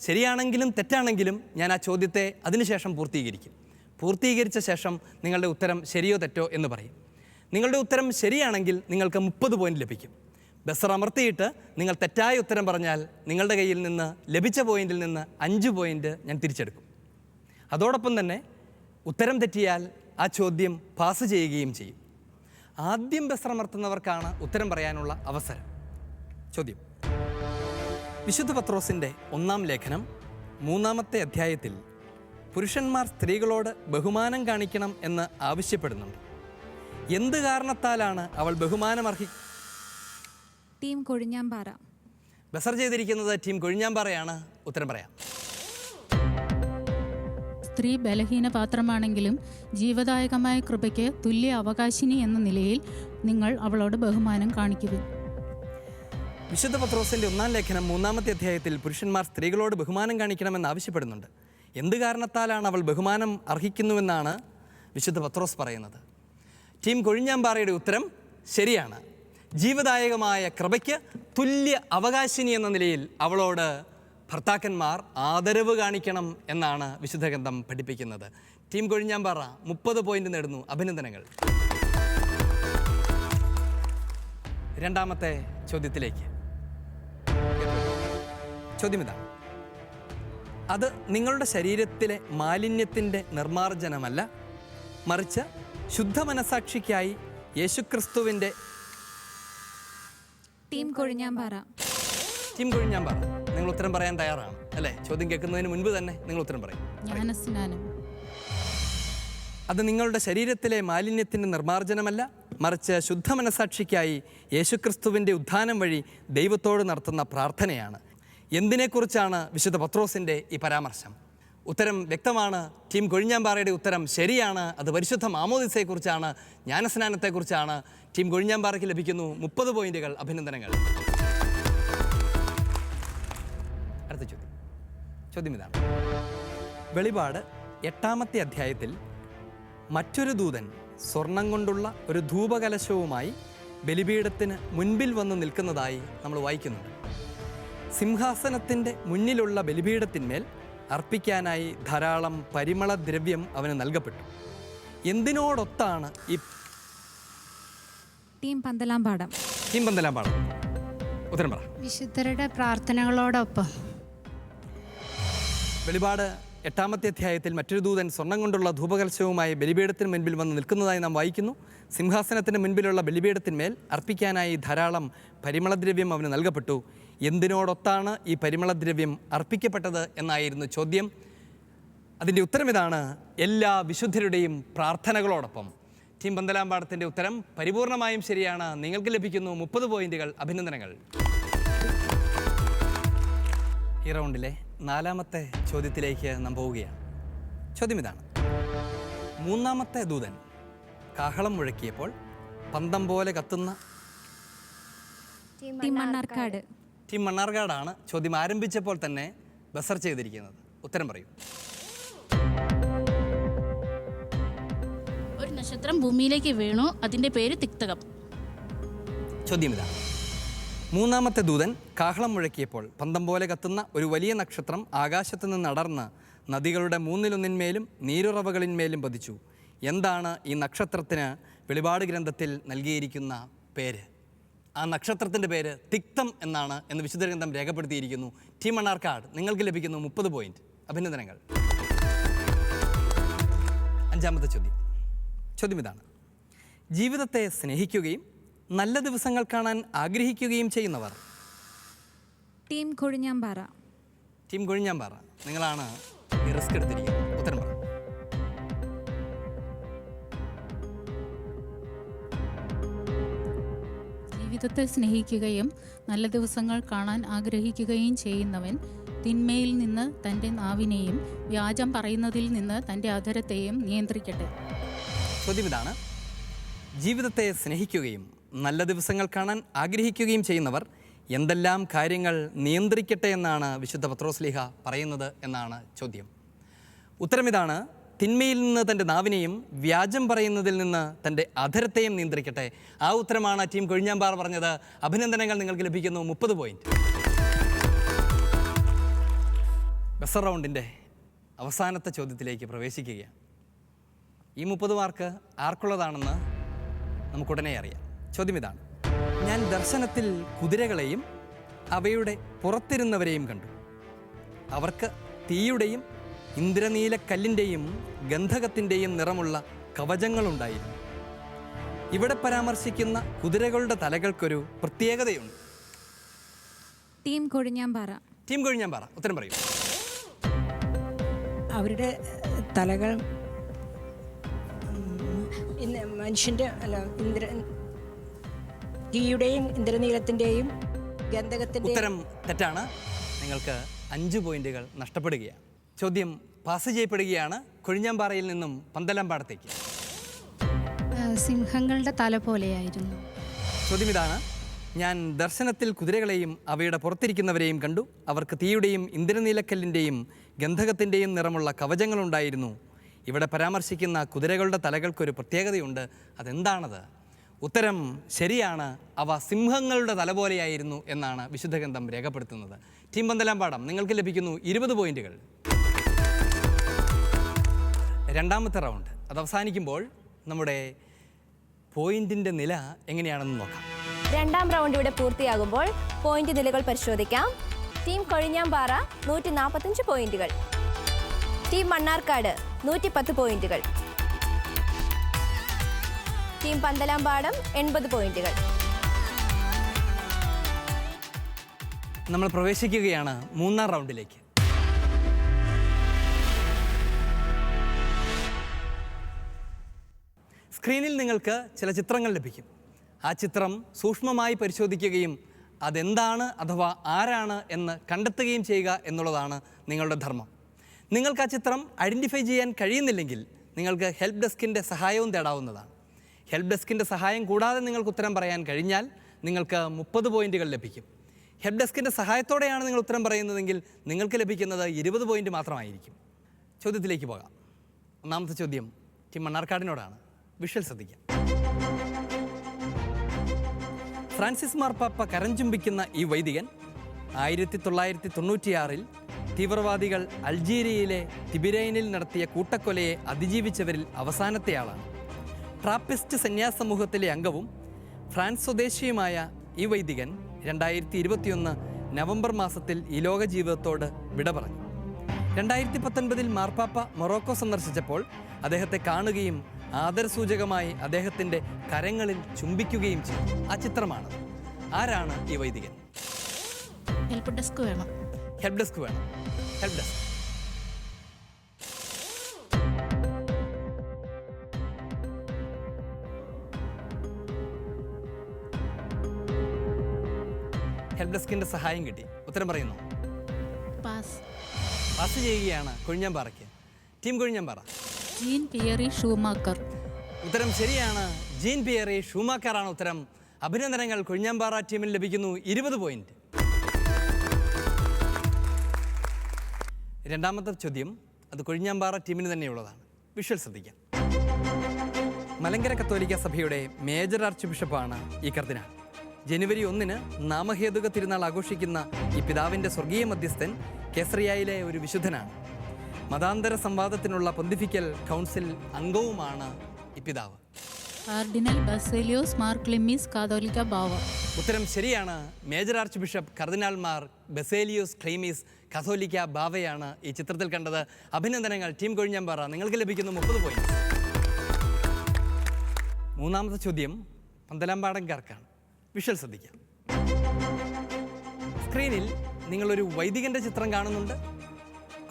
ശരിയാണെങ്കിലും തെറ്റാണെങ്കിലും ഞാൻ ആ ചോദ്യത്തെ അതിനുശേഷം പൂർത്തീകരിക്കും. പൂർത്തീകരിച്ച ശേഷം നിങ്ങളുടെ ഉത്തരം ശരിയോ തെറ്റോ എന്ന് പറയും. നിങ്ങളുടെ ഉത്തരം ശരിയാണെങ്കിൽ നിങ്ങൾക്ക് 30 പോയിന്റ് ലഭിക്കും. ബസ്സറമർത്തിയിട്ട് നിങ്ങൾ തെറ്റായ ഉത്തരം പറഞ്ഞാൽ നിങ്ങളുടെ കയ്യിൽ നിന്ന് ലഭിച്ച പോയിന്റിൽ നിന്ന് 5 പോയിന്റ് ഞാൻ തിരിച്ചെടുക്കും. അതോടൊപ്പം തന്നെ ഉത്തരം തെറ്റിയാൽ ആ ചോദ്യം പാസ് ചെയ്യുകയും ചെയ്യും. ആദ്യം ബസ്സറമർത്തുന്നവർക്കാണ് ഉത്തരം പറയാനുള്ള അവസരം. ചോദ്യം: വിശുദ്ധ പത്രോസിൻ്റെ 1-ാം ലേഖനം 3-ാമത്തെ അധ്യായത്തിൽ പുരുഷന്മാർ സ്ത്രീകളോട് ബഹുമാനം കാണിക്കണം എന്ന് ആവശ്യപ്പെടുന്നുണ്ട്. എന്ത് കാരണത്താലാണ് അവൾ ബഹുമാനം ടീം കൊഴിഞ്ഞാമ്പാറ. ബസർ ചെയ്തിരിക്കുന്നത് ടീം കൊഴിഞ്ഞാമ്പാറയാണ്. ഉത്തരം പറയാം. സ്ത്രീ ബലഹീന പാത്രമാണെങ്കിലും ജീവദായകമായ കൃപയ്ക്ക് തുല്യ അവകാശിനി എന്ന നിലയിൽ നിങ്ങൾ അവളോട് ബഹുമാനം കാണിക്കുവിൻ. വിശുദ്ധ പത്രോസിൻ്റെ 1-ാം ലേഖനം 3-ാമത്തെ അധ്യായത്തിൽ പുരുഷന്മാർ സ്ത്രീകളോട് ബഹുമാനം കാണിക്കണമെന്ന് ആവശ്യപ്പെടുന്നുണ്ട്. എന്ത് കാരണത്താലാണ് അവൾ ബഹുമാനം അർഹിക്കുന്നുവെന്നാണ് വിശുദ്ധ പത്രോസ് പറയുന്നത്. ടീം കൊഴിഞ്ഞാമ്പാറയുടെ ഉത്തരം ശരിയാണ്. ജീവദായകമായ കൃപയ്ക്ക് തുല്യ അവകാശിനി എന്ന നിലയിൽ അവളോട് ഭർത്താക്കന്മാർ ആദരവ് കാണിക്കണം എന്നാണ് വിശുദ്ധ ഗ്രന്ഥം പഠിപ്പിക്കുന്നത്. ടീം കൊഴിഞ്ഞാമ്പാറ 30 പോയിന്റ് നേടുന്നു. അഭിനന്ദനങ്ങൾ. രണ്ടാമത്തെ ചോദ്യത്തിലേക്ക്. ചോദ്യം ഇതാണ്: അത് നിങ്ങളുടെ ശരീരത്തിലെ മാലിന്യത്തിൻ്റെ നിർമ്മാർജ്ജനമല്ല, മറിച്ച് ശുദ്ധ മനസാക്ഷിക്കായി യേശുക്രിസ്തുവിൻ്റെ. ടീം കൊഴിഞ്ഞാമ്പാറ. ടീം കൊഴിഞ്ഞാമ്പാറ നിങ്ങൾ ഉത്തരം പറയാൻ തയ്യാറാണ് അല്ലേ? ചോദ്യം കേൾക്കുന്നതിന് മുൻപ് തന്നെ നിങ്ങൾ ഉത്തരം പറയും. ജ്ഞാനസ്നാനം. അത് നിങ്ങളുടെ ശരീരത്തിലെ മാലിന്യത്തിൻ്റെ നിർമ്മാർജ്ജനമല്ല, മറിച്ച് ശുദ്ധ മനസാക്ഷിക്കായി യേശുക്രിസ്തുവിൻ്റെ ഉത്ഥാനം വഴി ദൈവത്തോട് നടത്തുന്ന പ്രാർത്ഥനയാണ്. എന്തിനെക്കുറിച്ചാണ് വിശുദ്ധ പത്രോസിൻ്റെ ഈ പരാമർശം? ഉത്തരം വ്യക്തമാണ്. ടീം കൊഴിഞ്ഞാമ്പാറയുടെ ഉത്തരം ശരിയാണ്. അത് പരിശുദ്ധ മാമോദിസയെക്കുറിച്ചാണ്, ജ്ഞാനസ്നാനത്തെക്കുറിച്ചാണ്. ടീം കൊഴിഞ്ഞാമ്പാറയ്ക്ക് ലഭിക്കുന്നു 30 പോയിന്റുകൾ. അഭിനന്ദനങ്ങൾ. അടുത്ത ചോദ്യം. ചോദ്യം ഇതാണ്: വെളിപാട് 8-ാമത്തെ അധ്യായത്തിൽ മറ്റൊരു ദൂതൻ സ്വർണം കൊണ്ടുള്ള ഒരു ധൂപകലശവുമായി ബലിപീഠത്തിന് മുൻപിൽ വന്ന് നിൽക്കുന്നതായി നമ്മൾ വായിക്കുന്നുണ്ട്. സിംഹാസനത്തിൻ്റെ മുന്നിലുള്ള ബലിപീഠത്തിന്മേൽ അർപ്പിക്കാനായി ധാരാളം പരിമളദ്രവ്യം അവന് നൽകപ്പെട്ടു. എന്തിനോടൊത്താണ് ഈ ടീം പന്തലാംപാടം. ടീം പന്തലാംപാടം. ഉത്തരം പറ. വിശുദ്ധരുടെ പ്രാർത്ഥനകളോടൊപ്പം. വെളിപാട് 8-ാമത്തെ അധ്യായത്തിൽ മറ്റൊരു ദൂതൻ സ്വർണം കൊണ്ടുള്ള ധൂപകലശവുമായി ബലിപീഠത്തിന് മുൻപിൽ വന്ന് നിൽക്കുന്നതായി നാം വായിക്കുന്നു. സിംഹാസനത്തിന് മുൻപിലുള്ള ബലിപീഠത്തിന്മേൽ അർപ്പിക്കാനായി ധാരാളം പരിമളദ്രവ്യം അവന് നൽകപ്പെട്ടു. എന്തിനോടൊത്താണ് ഈ പരിമളദ്രവ്യം അർപ്പിക്കപ്പെട്ടത് എന്നായിരുന്നു ചോദ്യം. അതിൻ്റെ ഉത്തരം ഇതാണ്: എല്ലാ വിശുദ്ധരുടെയും പ്രാർത്ഥനകളോടൊപ്പം. ടീം പന്തലാമ്പാടത്തിൻ്റെ ഉത്തരം പരിപൂർണമായും ശരിയാണ്. നിങ്ങൾക്ക് ലഭിക്കുന്നു 30 പോയിന്റുകൾ. അഭിനന്ദനങ്ങൾ. ഈ റൗണ്ടിലെ 4ാമത്തെ ചോദ്യത്തിലേക്ക് നാം പോവുകയാണ്. ചോദ്യം ഇതാണ്: 3ാമത്തെ ദൂതൻ കാഹളം മുഴക്കിയപ്പോൾ പന്തം പോലെ കത്തുന്ന ടീം മണ്ണാർക്കാട്. ടീം മണ്ണാർക്കാടാണ് ചോദ്യം ആരംഭിച്ചപ്പോൾ തന്നെ ബസർ ചെയ്തിരിക്കുന്നത്. ഉത്തരം പറയൂ. ഒരു നക്ഷത്രം ഭൂമിയിലേക്ക് വീണു, അതിൻ്റെ പേര് തിക്തകം. ചോദ്യം ഇതാണ്: 3ാമത്തെ ദൂതൻ കാഹളം മുഴക്കിയപ്പോൾ പന്തം പോലെ കത്തുന്ന ഒരു വലിയ നക്ഷത്രം ആകാശത്ത് നിന്ന് അടർന്ന് നദികളുടെ 3-1 നീരുറവകളിന്മേലും പതിച്ചു. എന്താണ് ഈ നക്ഷത്രത്തിന് വെളിപാട് ഗ്രന്ഥത്തിൽ നൽകിയിരിക്കുന്ന പേര്? ആ നക്ഷത്രത്തിൻ്റെ പേര് തിക്തം എന്നാണ് എന്ന് വിശുദ്ധ ഗ്രന്ഥം രേഖപ്പെടുത്തിയിരിക്കുന്നു. ടീം മണ്ണാർക്കാട്, നിങ്ങൾക്ക് ലഭിക്കുന്നു 30 പോയിന്റ്. അഭിനന്ദനങ്ങൾ. 5ാമത്തെ ചോദ്യം. ചോദ്യം ഇതാണ്: ജീവിതത്തെ സ്നേഹിക്കുകയും നല്ല ദിവസങ്ങൾ കാണാൻ ആഗ്രഹിക്കുകയും ചെയ്യുന്നവർ? ടീം കൊഴിഞ്ഞാമ്പാറ. ടീം കൊഴിഞ്ഞാമ്പാറ, നിങ്ങളാണ് ഈ റിസ്ക് എടുത്തിരിക്കുന്നത്. ഉത്തരം പറ. ജീവിതത്തെ സ്നേഹിക്കുകയും നല്ല ദിവസങ്ങൾ കാണാൻ ആഗ്രഹിക്കുകയും ചെയ്യുന്നവൻ തിന്മയിൽ നിന്ന് തൻ്റെ നാവിനെയും വ്യാജം പറയുന്നതിൽ നിന്ന് തൻ്റെ അധരത്തെയും നിയന്ത്രിക്കട്ടെ. ചോദ്യം ഇതാണ്: ജീവിതത്തെ സ്നേഹിക്കുകയും നല്ല ദിവസങ്ങൾ കാണാൻ ആഗ്രഹിക്കുകയും ചെയ്യുന്നവർ എന്തെല്ലാം കാര്യങ്ങൾ നിയന്ത്രിക്കട്ടെ എന്നാണ് വിശുദ്ധ പത്രോസ്ലീഹ പറയുന്നത് എന്നാണ് ചോദ്യം. ഉത്തരം ഇതാണ്: തിന്മയിൽ നിന്ന് തൻ്റെ നാവിനെയും വ്യാജം പറയുന്നതിൽ നിന്ന് തൻ്റെ അധരത്തെയും നിയന്ത്രിക്കട്ടെ. ആ ഉത്തരമാണ് ടീം കൊഴിഞ്ഞാമ്പാറ പറഞ്ഞത്. അഭിനന്ദനങ്ങൾ, നിങ്ങൾക്ക് ലഭിക്കുന്നു 30 പോയിന്റ്. ബസർ റൗണ്ടിൻ്റെ അവസാനത്തെ ചോദ്യത്തിലേക്ക് പ്രവേശിക്കുകയാണ്. ഈ 30 മാർക്ക് ആർക്കുള്ളതാണെന്ന് നമുക്കുടനെ അറിയാം. ചോദ്യം ഇതാണ്: ഞാൻ ദർശനത്തിൽ കുതിരകളെയും അവയുടെ പുറത്തിരുന്നവരെയും കണ്ടു. അവർക്ക് തീയുടെയും ഇന്ദ്രനീലക്കല്ലിൻ്റെയും ഗന്ധകത്തിൻ്റെയും നിറമുള്ള കവചങ്ങളുണ്ടായിരുന്നു. ഇവിടെ പരാമർശിക്കുന്ന കുതിരകളുടെ തലകൾക്കൊരു പ്രത്യേകതയുണ്ട്. ടീം കൊഴിഞ്ഞാമ്പാറ. ടീം കൊഴിഞ്ഞാമ്പാറ, ഉത്തരം പറയൂ. അവരുടെ തലകൾ മനുഷ്യൻ്റെ തീയുടെയും ഇന്ദ്രനീലത്തിൻ്റെയും ഗന്ധകത്തിൻ്റെയും. ഉത്തരം തെറ്റാണ്. നിങ്ങൾക്ക് 5 പോയിന്റുകൾ നഷ്ടപ്പെടുകയാണ്. ചോദ്യം പാസ് ചെയ്യപ്പെടുകയാണ് കൊഴിഞ്ഞാമ്പാറയിൽ നിന്നും പന്തലാമ്പാടത്തേക്ക്. സിംഹങ്ങളുടെ തല പോലെയായിരുന്നു. ചോദ്യം ഇതാണ്: ഞാൻ ദർശനത്തിൽ കുതിരകളെയും അവയുടെ പുറത്തിരിക്കുന്നവരെയും കണ്ടു. അവർക്ക് തീയുടെയും ഇന്ദ്രനീലക്കല്ലിൻ്റെയും ഗന്ധകത്തിൻ്റെയും നിറമുള്ള കവചങ്ങളുണ്ടായിരുന്നു. ഇവിടെ പരാമർശിക്കുന്ന കുതിരകളുടെ തലകൾക്കൊരു പ്രത്യേകതയുണ്ട്. അതെന്താണത്? ഉത്തരം ശരിയാണ്. അവ സിംഹങ്ങളുടെ തല പോലെയായിരുന്നു എന്നാണ് വിശുദ്ധ ഗ്രന്ഥം രേഖപ്പെടുത്തുന്നത്. ടീം പന്തലാമ്പാടം, നിങ്ങൾക്ക് ലഭിക്കുന്നു 20 പോയിന്റുകൾ. 2ാമത്തെ റൗണ്ട് അത് അവസാനിക്കുമ്പോൾ നമ്മുടെ പോയിന്റിൻ്റെ നില എങ്ങനെയാണെന്ന് നോക്കാം. 2ാം റൗണ്ട് ഇവിടെ പൂർത്തിയാകുമ്പോൾ പോയിന്റ് നിലകൾ പരിശോധിക്കാം. ടീം കൊഴിഞ്ഞാമ്പാറ 145 പോയിന്റുകൾ, ടീം മണ്ണാർക്കാട് 110 പോയിന്റുകൾ, ടീം പന്തലാമ്പാടം 80 പോയിന്റുകൾ. നമ്മൾ പ്രവേശിക്കുകയാണ് 3ാം റൗണ്ടിലേക്ക്. സ്ക്രീനിൽ നിങ്ങൾക്ക് ചില ചിത്രങ്ങൾ ലഭിക്കും. ആ ചിത്രം സൂക്ഷ്മമായി പരിശോധിക്കുകയും അതെന്താണ് അഥവാ ആരാണ് എന്ന് കണ്ടെത്തുകയും ചെയ്യുക എന്നുള്ളതാണ് നിങ്ങളുടെ ധർമ്മം. നിങ്ങൾക്ക് ആ ചിത്രം ഐഡൻറ്റിഫൈ ചെയ്യാൻ കഴിയുന്നില്ലെങ്കിൽ നിങ്ങൾക്ക് ഹെൽപ്പ് ഡെസ്കിൻ്റെ സഹായവും തേടാവുന്നതാണ്. ഹെൽപ്പ് ഡെസ്കിൻ്റെ സഹായം കൂടാതെ നിങ്ങൾക്ക് ഉത്തരം പറയാൻ കഴിഞ്ഞാൽ നിങ്ങൾക്ക് 30 പോയിന്റുകൾ ലഭിക്കും. ഹെൽപ്പ് ഡെസ്കിൻ്റെ സഹായത്തോടെയാണ് നിങ്ങൾ ഉത്തരം പറയുന്നതെങ്കിൽ നിങ്ങൾക്ക് ലഭിക്കുന്നത് 20 പോയിന്റ് മാത്രമായിരിക്കും. ചോദ്യത്തിലേക്ക് പോകാം. 1ാമത്തെ ചോദ്യം ടീം മണ്ണാർക്കാടിനോടാണ്. വിഷ്വൽ ശ്രദ്ധിക്കാം. ഫ്രാൻസിസ് മാർപ്പാപ്പ കരഞ്ചുംബിക്കുന്ന ഈ വൈദികൻ 1996 തീവ്രവാദികൾ അൾജീരിയയിലെ തിബിരൈനിൽ നടത്തിയ കൂട്ടക്കൊലയെ അതിജീവിച്ചവരിൽ അവസാനത്തെ ആളാണ്. ട്രാപ്പിസ്റ്റ് സന്യാസ സമൂഹത്തിലെ അംഗവും ഫ്രാൻസ് സ്വദേശിയുമായ ഈ വൈദികൻ 2021 നവംബർ മാസത്തിൽ ഈ ലോക ജീവിതത്തോട് വിട പറഞ്ഞു. 2019 മാർപ്പാപ്പ മൊറോക്കോ സന്ദർശിച്ചപ്പോൾ അദ്ദേഹത്തെ കാണുകയും ആദരസൂചകമായി അദ്ദേഹത്തിൻ്റെ കരങ്ങളിൽ ചുംബിക്കുകയും ചെയ്തു. ആ ചിത്രമാണ്. ആരാണ് ഈ വൈദികൻ? ഹെൽപ്പ് ഡെസ്ക് വേണം. ഹെൽപ്പ് ഡെസ്ക് വേണം. Help desk. ഹെൽപ്പ് ഡെസ്കിൻ്റെ സഹായം കിട്ടി. ഉത്തരം പറയുന്നു. പാസ്. പാസ് ചെയ്യുകയാണ് കൊഴിഞ്ഞാമ്പാറയ്ക്ക്. Team Kozhinjampara. Jean Pierre Schumacher. ഉത്തരം ശരിയാണ്. ജീൻ പിയറി ഷൂമാക്കറാണ് ഉത്തരം. അഭിനന്ദനങ്ങൾ. കൊഴിഞ്ഞാമ്പാറ ടീമിന് ലഭിക്കുന്നു 20 പോയിന്റ്. രണ്ടാമത്തെ ചോദ്യം അത് കൊഴിഞ്ഞാമ്പാറ ടീമിന് തന്നെയുള്ളതാണ്. വിഷ്വൽ ശ്രദ്ധിക്കാം. മലങ്കര കത്തോലിക്ക സഭയുടെ മേജർ ആർച്ച് ബിഷപ്പാണ് ഈ കർദിനാൾ. ജനുവരി 1-ന് നാമഹേതുക തിരുനാൾ ആഘോഷിക്കുന്ന ഈ പിതാവിൻ്റെ സ്വർഗീയ മധ്യസ്ഥൻ കേസറിയയിലെ ഒരു വിശുദ്ധനാണ്. മതാന്തര സംവാദത്തിനുള്ള പൊന്തിഫിക്കൽ കൗൺസിൽ അംഗവുമാണ് ഈ പിതാവ്. കാർഡിനൽ ബസേലിയോസ് മാർ ക്ലിമ്മീസ് കാതോലിക്ക ബാവ. ഉത്തരം ശരിയാണ്. മേജർ ആർച്ച് ബിഷപ്പ് കർദിനാൾ മാർ ബസേലിയോസ് ക്ലീമീസ് കാതോലിക്ക ബാവയാണ് ഈ ചിത്രത്തിൽ കണ്ടത്. അഭിനന്ദനങ്ങൾ ടീം കൊഴിഞ്ഞാമ്പാറ. നിങ്ങൾക്ക് ലഭിക്കുന്നു 30 പോയിന്റ്. മൂന്നാമത്തെ ചോദ്യം പന്തലാമ്പാടൻകാർക്കാണ്. വിഷ്വൽ ശ്രദ്ധിക്കാം. സ്ക്രീനിൽ നിങ്ങളൊരു വൈദികൻ്റെ ചിത്രം കാണുന്നുണ്ട്.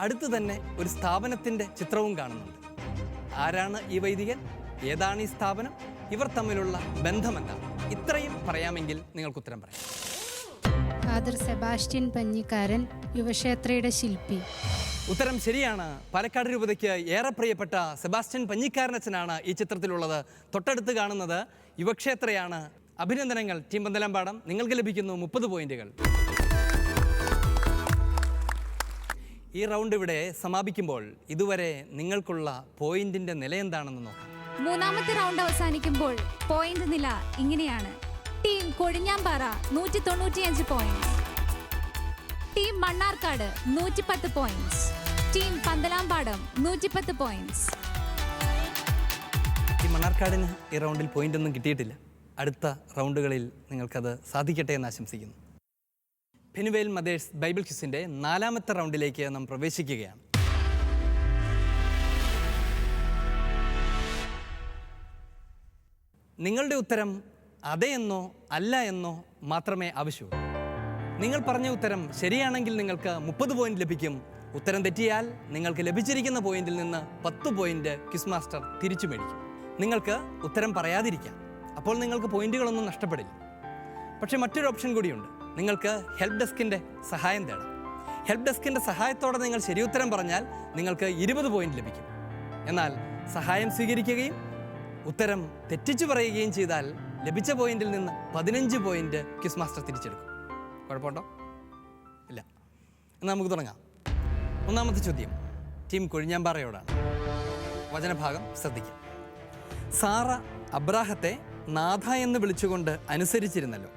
അടുത്ത് തന്നെ ഒരു സ്ഥാപനത്തിൻ്റെ ചിത്രവും കാണുന്നുണ്ട്. ആരാണ് ഈ വൈദികൻ? ഏതാണ് ഈ സ്ഥാപനം? ഇവർ തമ്മിലുള്ള ബന്ധമെന്താണ്? ഇത്രയും പറയാമെങ്കിൽ നിങ്ങൾക്ക് ഉത്തരം പറയാം. ഫാദർ സെബാസ്റ്റ്യൻ പഞ്ഞിക്കാരൻ, യുവക്ഷേത്രയുടെ ശില്പി. ഉത്തരം ശരിയാണ്. പാലക്കാട് രൂപതയ്ക്ക് ഏറെ പ്രിയപ്പെട്ട സെബാസ്റ്റ്യൻ പഞ്ഞിക്കാരനച്ചനാണ് ഈ ചിത്രത്തിലുള്ളത്. തൊട്ടടുത്ത് കാണുന്നത് യുവക്ഷേത്രയാണ്. അഭിനന്ദനങ്ങൾ ടീം പന്തലാമ്പാടം. നിങ്ങൾക്ക് ലഭിക്കുന്നു 30 പോയിന്റുകൾ. ഈ റൗണ്ട് ഇവിടെ സമാപിക്കുമ്പോൾ ഇതുവരെ നിങ്ങൾക്കുള്ള പോയിന്റിന്റെ നില എന്താണെന്ന് നോക്കാം. മൂന്നാമത്തെ റൗണ്ട് അവസാനിക്കുമ്പോൾ പോയിന്റ് നില ഇങ്ങനെയാണ്. Team Kozhinjampara 195 points, team Mannarkkad 110 points, team Panthalampadam 110 points. ഈ മണ്ണാർക്കാടിന് ഈ റൗണ്ടിൽ പോയിന്റ് ഒന്നും കിട്ടിയിട്ടില്ല. അടുത്ത റൗണ്ടുകളിൽ നിങ്ങൾക്കത് സാധിക്കട്ടെ എന്ന് ആശംസിക്കുന്നു. പെനുവേൽ മദേഴ്സ് ബൈബിൾ ക്വിസിൻ്റെ 4ാമത്തെ റൗണ്ടിലേക്ക് നാം പ്രവേശിക്കുകയാണ്. നിങ്ങളുടെ ഉത്തരം അതെ എന്നോ അല്ല എന്നോ മാത്രമേ ആവശ്യമുള്ളൂ. നിങ്ങൾ പറഞ്ഞ ഉത്തരം ശരിയാണെങ്കിൽ നിങ്ങൾക്ക് 30 പോയിന്റ് ലഭിക്കും. ഉത്തരം തെറ്റിയാൽ നിങ്ങൾക്ക് ലഭിച്ചിരിക്കുന്ന പോയിന്റിൽ നിന്ന് 10 പോയിന്റ് ക്വിസ് മാസ്റ്റർ തിരിച്ചു മേടിക്കും. നിങ്ങൾക്ക് ഉത്തരം പറയാതിരിക്കാം. അപ്പോൾ നിങ്ങൾക്ക് പോയിന്റുകളൊന്നും നഷ്ടപ്പെടില്ല. പക്ഷേ മറ്റൊരു ഓപ്ഷൻ കൂടിയുണ്ട്. നിങ്ങൾക്ക് ഹെൽപ്പ് ഡെസ്കിൻ്റെ സഹായം തേടാം. ഹെൽപ്പ് ഡെസ്കിൻ്റെ സഹായത്തോടെ നിങ്ങൾ ശരിയുത്തരം പറഞ്ഞാൽ നിങ്ങൾക്ക് 20 പോയിന്റ് ലഭിക്കും. എന്നാൽ സഹായം സ്വീകരിക്കുകയും ഉത്തരം തെറ്റിച്ചു പറയുകയും ചെയ്താൽ ലഭിച്ച പോയിന്റിൽ നിന്ന് 15 പോയിന്റ് ക്വിസ് മാസ്റ്റർ തിരിച്ചെടുക്കും. കുഴപ്പമുണ്ടോ? ഇല്ല. എന്നാൽ നമുക്ക് തുടങ്ങാം. ഒന്നാമത്തെ ചോദ്യം ടീം കൊഴിഞ്ഞാമ്പാറയോടാണ്. വചനഭാഗം ശ്രദ്ധിക്കാം. സാറ അബ്രാഹത്തെ നാഥ എന്ന് വിളിച്ചുകൊണ്ട് അനുസരിച്ചിരുന്നല്ലോ.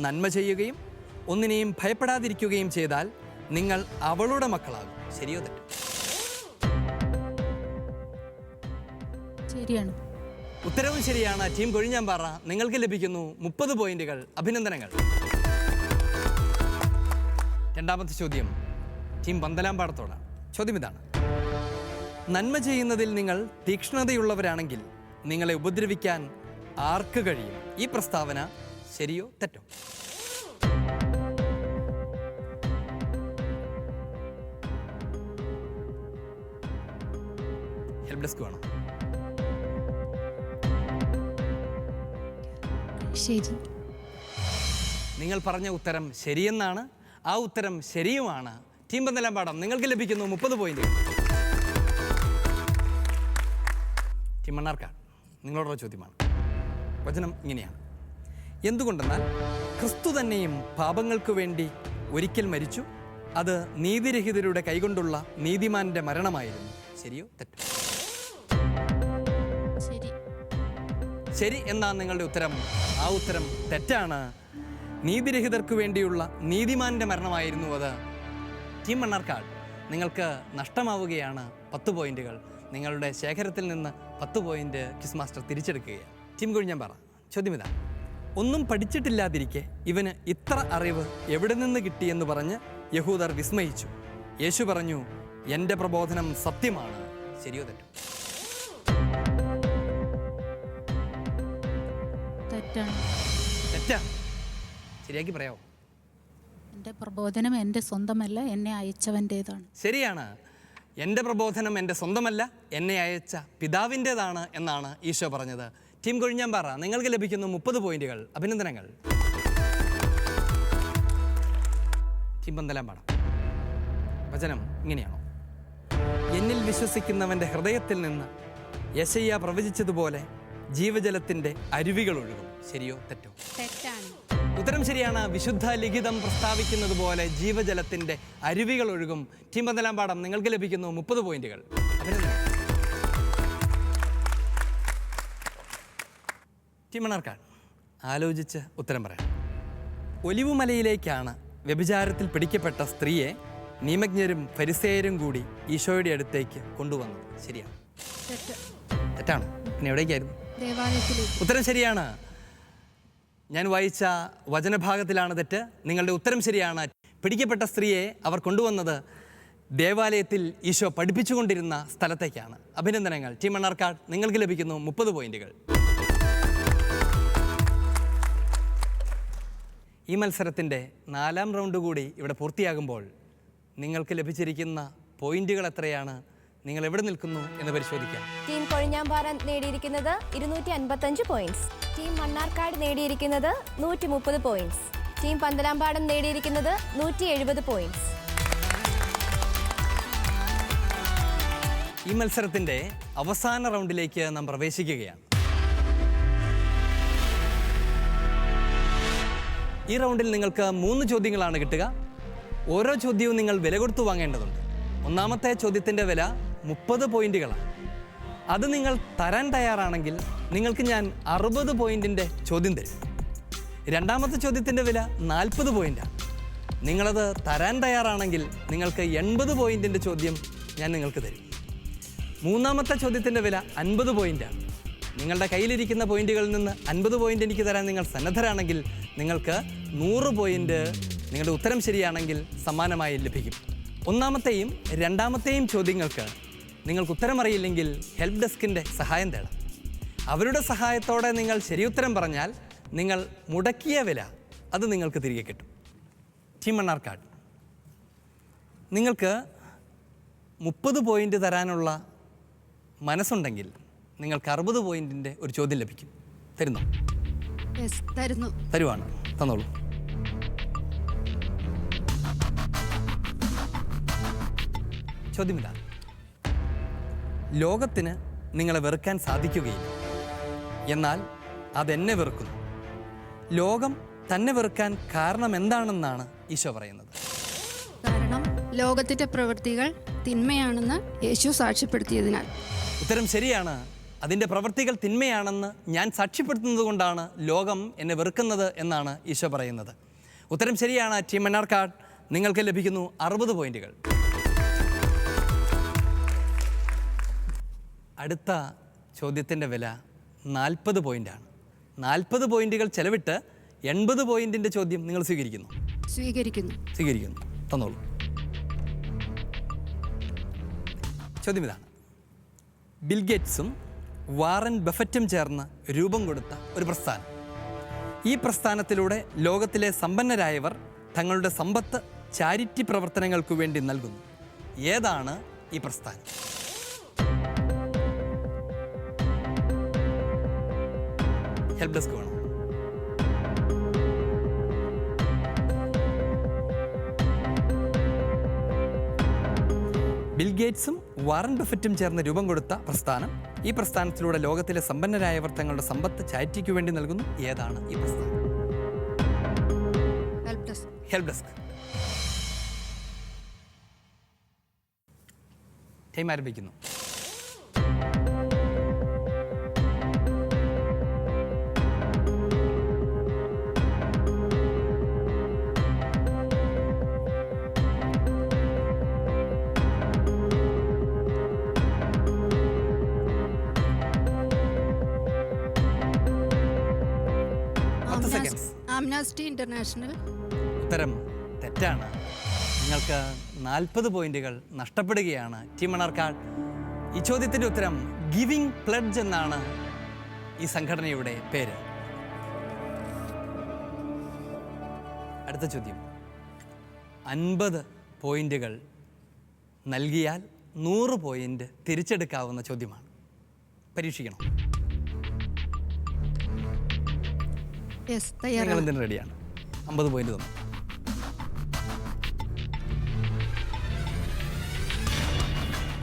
നന്മ ചെയ്യുകയും ഒന്നിനെയും ഭയപ്പെടാതിരിക്കുകയും ചെയ്താൽ നിങ്ങൾ അവളുടെ മക്കളാകും. ശരിയോ തെറ്റോ? ശരിയാണ്. ഉത്തരവും ശരിയാണ്. ടീം കൊഴിഞ്ഞാമ്പാറ. നിങ്ങൾക്ക് ലഭിക്കുന്നു 30 പോയിന്റുകൾ. അഭിനന്ദനങ്ങൾ. രണ്ടാമത്തെ ചോദ്യം ടീം പന്തലാമ്പാടത്തോടാണ്. ചോദ്യം ഇതാണ്. നന്മ ചെയ്യുന്നതിൽ നിങ്ങൾ തീക്ഷ്ണതയുള്ളവരാണെങ്കിൽ നിങ്ങളെ ഉപദ്രവിക്കാൻ ആർക്ക് കഴിയും? ഈ പ്രസ്താവന ശരിയോ തെറ്റോ? ഹെൽപ്പ് ഡെസ്ക് വേണം. ശരി. നിങ്ങൾ പറഞ്ഞ ഉത്തരം ശരിയെന്നാണ്. ആ ഉത്തരം ശരിയുമാണ്. ടീം പന്തലാമ്പാടം. നിങ്ങൾക്ക് ലഭിക്കുന്നു 30 പോയിന്റ്. ടീം മണ്ണാർക്കാട് നിങ്ങളോടുള്ള ചോദ്യമാണ്. വചനം ഇങ്ങനെയാണ്. എന്തുകൊണ്ടെന്നാൽ ക്രിസ്തു തന്നെയും പാപങ്ങൾക്ക് വേണ്ടി ഒരിക്കൽ മരിച്ചു. അത് നീതിരഹിതരുടെ കൈകൊണ്ടുള്ള നീതിമാന്റെ മരണമായിരുന്നു. ശരിയോ തെറ്റോ? ശരി. ശരി എന്നാണ് നിങ്ങളുടെ ഉത്തരം. ആ ഉത്തരം തെറ്റാണ്. നീതിരഹിതർക്ക് വേണ്ടിയുള്ള നീതിമാന്റെ മരണമായിരുന്നു അത്. ടീം മണ്ണാർക്കാട് നിങ്ങൾക്ക് നഷ്ടമാവുകയാണ് 10 പോയിന്റുകൾ. നിങ്ങളുടെ ശേഖരത്തിൽ നിന്ന് 10 പോയിന്റ് ക്വിസ് മാസ്റ്റർ തിരിച്ചെടുക്കുകയാണ്. ടീം കൊഴിഞ്ഞാമ്പാറ. ചോദ്യം ഇതാണ്. ഒന്നും പഠിച്ചിട്ടില്ലാതിരിക്കെ ഇവന് ഇത്ര അറിവ് എവിടെ നിന്ന് കിട്ടിയെന്ന് പറഞ്ഞ് യഹൂദർ വിസ്മയിച്ചു. യേശു പറഞ്ഞു, എൻ്റെ പ്രബോധനം സത്യമാണ്. ശരിയോ തെറ്റോ? തെറ്റാണ്. തെറ്റാണ്. ശരിയാക്കി പറയാമോ? എൻ്റെ പ്രബോധനം എൻ്റെ സ്വന്തമല്ല, എന്നെ അയച്ചവൻ്റേതാണ്. ശരിയാണ്. എൻ്റെ പ്രബോധനം എൻ്റെ സ്വന്തമല്ല, എന്നെ അയച്ച പിതാവിൻ്റേതാണ് എന്നാണ് ഈശോ പറഞ്ഞത്. ടീം കൊഴിഞ്ഞാമ്പാറ നിങ്ങൾക്ക് ലഭിക്കുന്നു 30 പോയിന്റുകൾ. അഭിനന്ദനങ്ങൾ. ടീം പന്തലാംപാടം. വചനം ഇങ്ങനെയാണോ? എന്നിൽ വിശ്വസിക്കുന്നവൻ്റെ ഹൃദയത്തിൽ നിന്ന് യെശയ്യാ പ്രവചിച്ചതുപോലെ ജീവജലത്തിൻ്റെ അരുവികൾ ഒഴുകും. ശരിയോ തെറ്റോ? തെറ്റാണ്. ഉത്തരം ശരിയാണ്. വിശുദ്ധ ലിഖിതം പ്രസ്താവിക്കുന്നത് പോലെ ജീവജലത്തിൻ്റെ അരുവികൾ ഒഴുകും. ടീം പന്തലാംപാടം, നിങ്ങൾക്ക് ലഭിക്കുന്നു 30 പോയിന്റുകൾ. അഭിനന്ദനം. ടീം മണ്ണാർക്കാട്, ആലോചിച്ച് ഉത്തരം പറയാം. ഒലിവുമലയിലേക്കാണ് വ്യഭിചാരത്തിൽ പിടിക്കപ്പെട്ട സ്ത്രീയെ നിയമജ്ഞരും ഫരിസേയരും കൂടി ഈശോയുടെ അടുത്തേക്ക് കൊണ്ടുവന്നത്. ശരിയാണ്? തെറ്റാണ്. പിന്നെ എവിടേക്കായിരുന്നു? ദേവാലയത്തിലേക്ക്. ഉത്തരം ശരിയാണ്. ഞാൻ വായിച്ച വചനഭാഗത്തിലാണ് തെറ്റ്. നിങ്ങളുടെ ഉത്തരം ശരിയാണ്. പിടിക്കപ്പെട്ട സ്ത്രീയെ അവർ കൊണ്ടുവന്നത് ദേവാലയത്തിൽ ഈശോ പഠിപ്പിച്ചുകൊണ്ടിരുന്ന സ്ഥലത്തേക്കാണ്. അഭിനന്ദനങ്ങൾ. ടീം മണ്ണാർക്കാട്, നിങ്ങൾക്ക് ലഭിക്കുന്നു 30 പോയിന്റുകൾ. ഈ മത്സരത്തിൻ്റെ 4ാം റൗണ്ട് കൂടി ഇവിടെ പൂർത്തിയാകുമ്പോൾ നിങ്ങൾക്ക് ലഭിച്ചിരിക്കുന്ന പോയിന്റുകൾ എത്രയാണ്, നിങ്ങൾ എവിടെ നിൽക്കുന്നു എന്ന് പരിശോധിക്കാം. ടീം കൊഴിഞ്ഞാമ്പാറ നേടിയിരിക്കുന്നത് 255 പോയിന്റ്സ്. ടീം മണ്ണാർക്കാട് നേടിയിരിക്കുന്നത് 130 പോയിന്റ്സ്. ടീം പന്തലാംപാടം നേടിയിരിക്കുന്നത് 170 പോയിന്റ്സ്. ഈ മത്സരത്തിൻ്റെ അവസാന റൗണ്ടിലേക്ക് നാം പ്രവേശിക്കുകയാണ്. ഈ റൗണ്ടിൽ നിങ്ങൾക്ക് 3 ചോദ്യങ്ങളാണ് കിട്ടുക. ഓരോ ചോദ്യവും നിങ്ങൾ വില കൊടുത്തു വാങ്ങേണ്ടതുണ്ട്. ഒന്നാമത്തെ ചോദ്യത്തിൻ്റെ വില 30 പോയിന്റുകളാണ്. അത് നിങ്ങൾ തരാൻ തയ്യാറാണെങ്കിൽ നിങ്ങൾക്ക് ഞാൻ 60 പോയിന്റിൻ്റെ ചോദ്യം തരും. രണ്ടാമത്തെ ചോദ്യത്തിൻ്റെ വില 40 പോയിന്റാണ്. നിങ്ങളത് തരാൻ തയ്യാറാണെങ്കിൽ നിങ്ങൾക്ക് 80 പോയിന്റിൻ്റെ ചോദ്യം ഞാൻ നിങ്ങൾക്ക് തരും. മൂന്നാമത്തെ ചോദ്യത്തിൻ്റെ വില 50 പോയിന്റാണ്. നിങ്ങളുടെ കയ്യിലിരിക്കുന്ന പോയിന്റുകളിൽ നിന്ന് 50 പോയിന്റ് എനിക്ക് തരാൻ നിങ്ങൾ സന്നദ്ധരാണെങ്കിൽ നിങ്ങൾക്ക് 100 പോയിന്റ് നിങ്ങളുടെ ഉത്തരം ശരിയാണെങ്കിൽ സമ്മാനമായി ലഭിക്കും. ഒന്നാമത്തെയും രണ്ടാമത്തെയും ചോദ്യങ്ങൾക്ക് നിങ്ങൾക്ക് ഉത്തരമറിയില്ലെങ്കിൽ ഹെൽപ്പ് ഡെസ്കിൻ്റെ സഹായം തേടാം. അവരുടെ സഹായത്തോടെ നിങ്ങൾ ശരിയുത്തരം പറഞ്ഞാൽ നിങ്ങൾ മുടക്കിയ വില അത് നിങ്ങൾക്ക് തിരികെ കിട്ടും. ടീം മണ്ണാർക്കാട്, നിങ്ങൾക്ക് 30 പോയിന്റ് തരാനുള്ള മനസ്സുണ്ടെങ്കിൽ നിങ്ങൾക്ക് 60 പോയിന്റിൻ്റെ ഒരു ചോദ്യം ലഭിക്കും. തരുന്നോ? തരുന്നു. തരുവാണ്. തന്നോളൂ. ചോദ്യം ഇതാണ്: ലോകത്തിന് നിങ്ങളെ വെറുക്കാൻ സാധിക്കുകയില്ല, എന്നാൽ അതെന്നെ വെറുക്കുന്നു. ലോകം തന്നെ വെറുക്കാൻ കാരണം എന്താണെന്നാണ് ഈശോ പറയുന്നത്? കാരണം ലോകത്തിൻ്റെ പ്രവൃത്തികൾ തിന്മയാണെന്ന് യേശു സാക്ഷ്യപ്പെടുത്തിയതിനാൽ. ഉത്തരം ശരിയാണ്. അതിൻ്റെ പ്രവൃത്തികൾ തിന്മയാണെന്ന് ഞാൻ സാക്ഷ്യപ്പെടുത്തുന്നത് കൊണ്ടാണ് ലോകം എന്നെ വെറുക്കുന്നത് എന്നാണ് ഈശോ പറയുന്നത്. ഉത്തരം ശരിയാണ്. ടീം മണ്ണാർക്കാട്, നിങ്ങൾക്ക് ലഭിക്കുന്നു 60 പോയിന്റുകൾ. അടുത്ത ചോദ്യത്തിൻ്റെ വില 40 പോയിൻ്റാണ്. 40 പോയിന്റുകൾ ചെലവിട്ട് 80 പോയിന്റിൻ്റെ ചോദ്യം നിങ്ങൾ സ്വീകരിക്കുന്നു? സ്വീകരിക്കുന്നു. തന്നോളൂ. ചോദ്യം ഇതാണ്: ബിൽഗേറ്റ്സും വാറൻ ബഫറ്റും ചേർന്ന് രൂപം കൊടുത്ത ഒരു പ്രസ്ഥാനം. ഈ പ്രസ്ഥാനത്തിലൂടെ ലോകത്തിലെ സമ്പന്നരായവർ തങ്ങളുടെ സമ്പത്ത് ചാരിറ്റി പ്രവർത്തനങ്ങൾക്കു വേണ്ടി നൽകുന്നു. ഏതാണ് ഈ പ്രസ്ഥാനം? ഹെൽപ്പ് ഡെസ്ക് വേണം. ബിൽഗേറ്റ്സും വാറൻ ബഫറ്റും ചേർന്ന് രൂപം കൊടുത്ത പ്രസ്ഥാനം. ഈ പ്രസ്ഥാനത്തിലൂടെ ലോകത്തിലെ സമ്പന്നരായവർ തങ്ങളുടെ സമ്പത്ത് ചാരിറ്റിക്ക് വേണ്ടി നൽകുന്നു. ഏതാണ് ഈ പ്രസ്ഥാനം? Help desk. ടൈം ആരംഭിക്കുന്നു. Amnesty international. ഉത്തരം തെറ്റാണ്. നിങ്ങൾക്ക് 40 പോയിന്റുകൾ നഷ്ടപ്പെടുകയാണ്. ടീം മണ്ണാർക്കാട്, ഈ ചോദ്യത്തിൻ്റെ ഉത്തരം ഗിവിംഗ് പ്ലഡ്ജ് എന്നാണ് ഈ സംഘടനയുടെ പേര്. അടുത്ത ചോദ്യം 50 പോയിന്റുകൾ നൽകിയാൽ 100 പോയിന്റ് തിരിച്ചെടുക്കാവുന്ന ചോദ്യമാണ്. പരീക്ഷിക്കണം. നിങ്ങൾ എന്തിനും റെഡിയാണ്? 50 പോയിന്റ് തന്നു.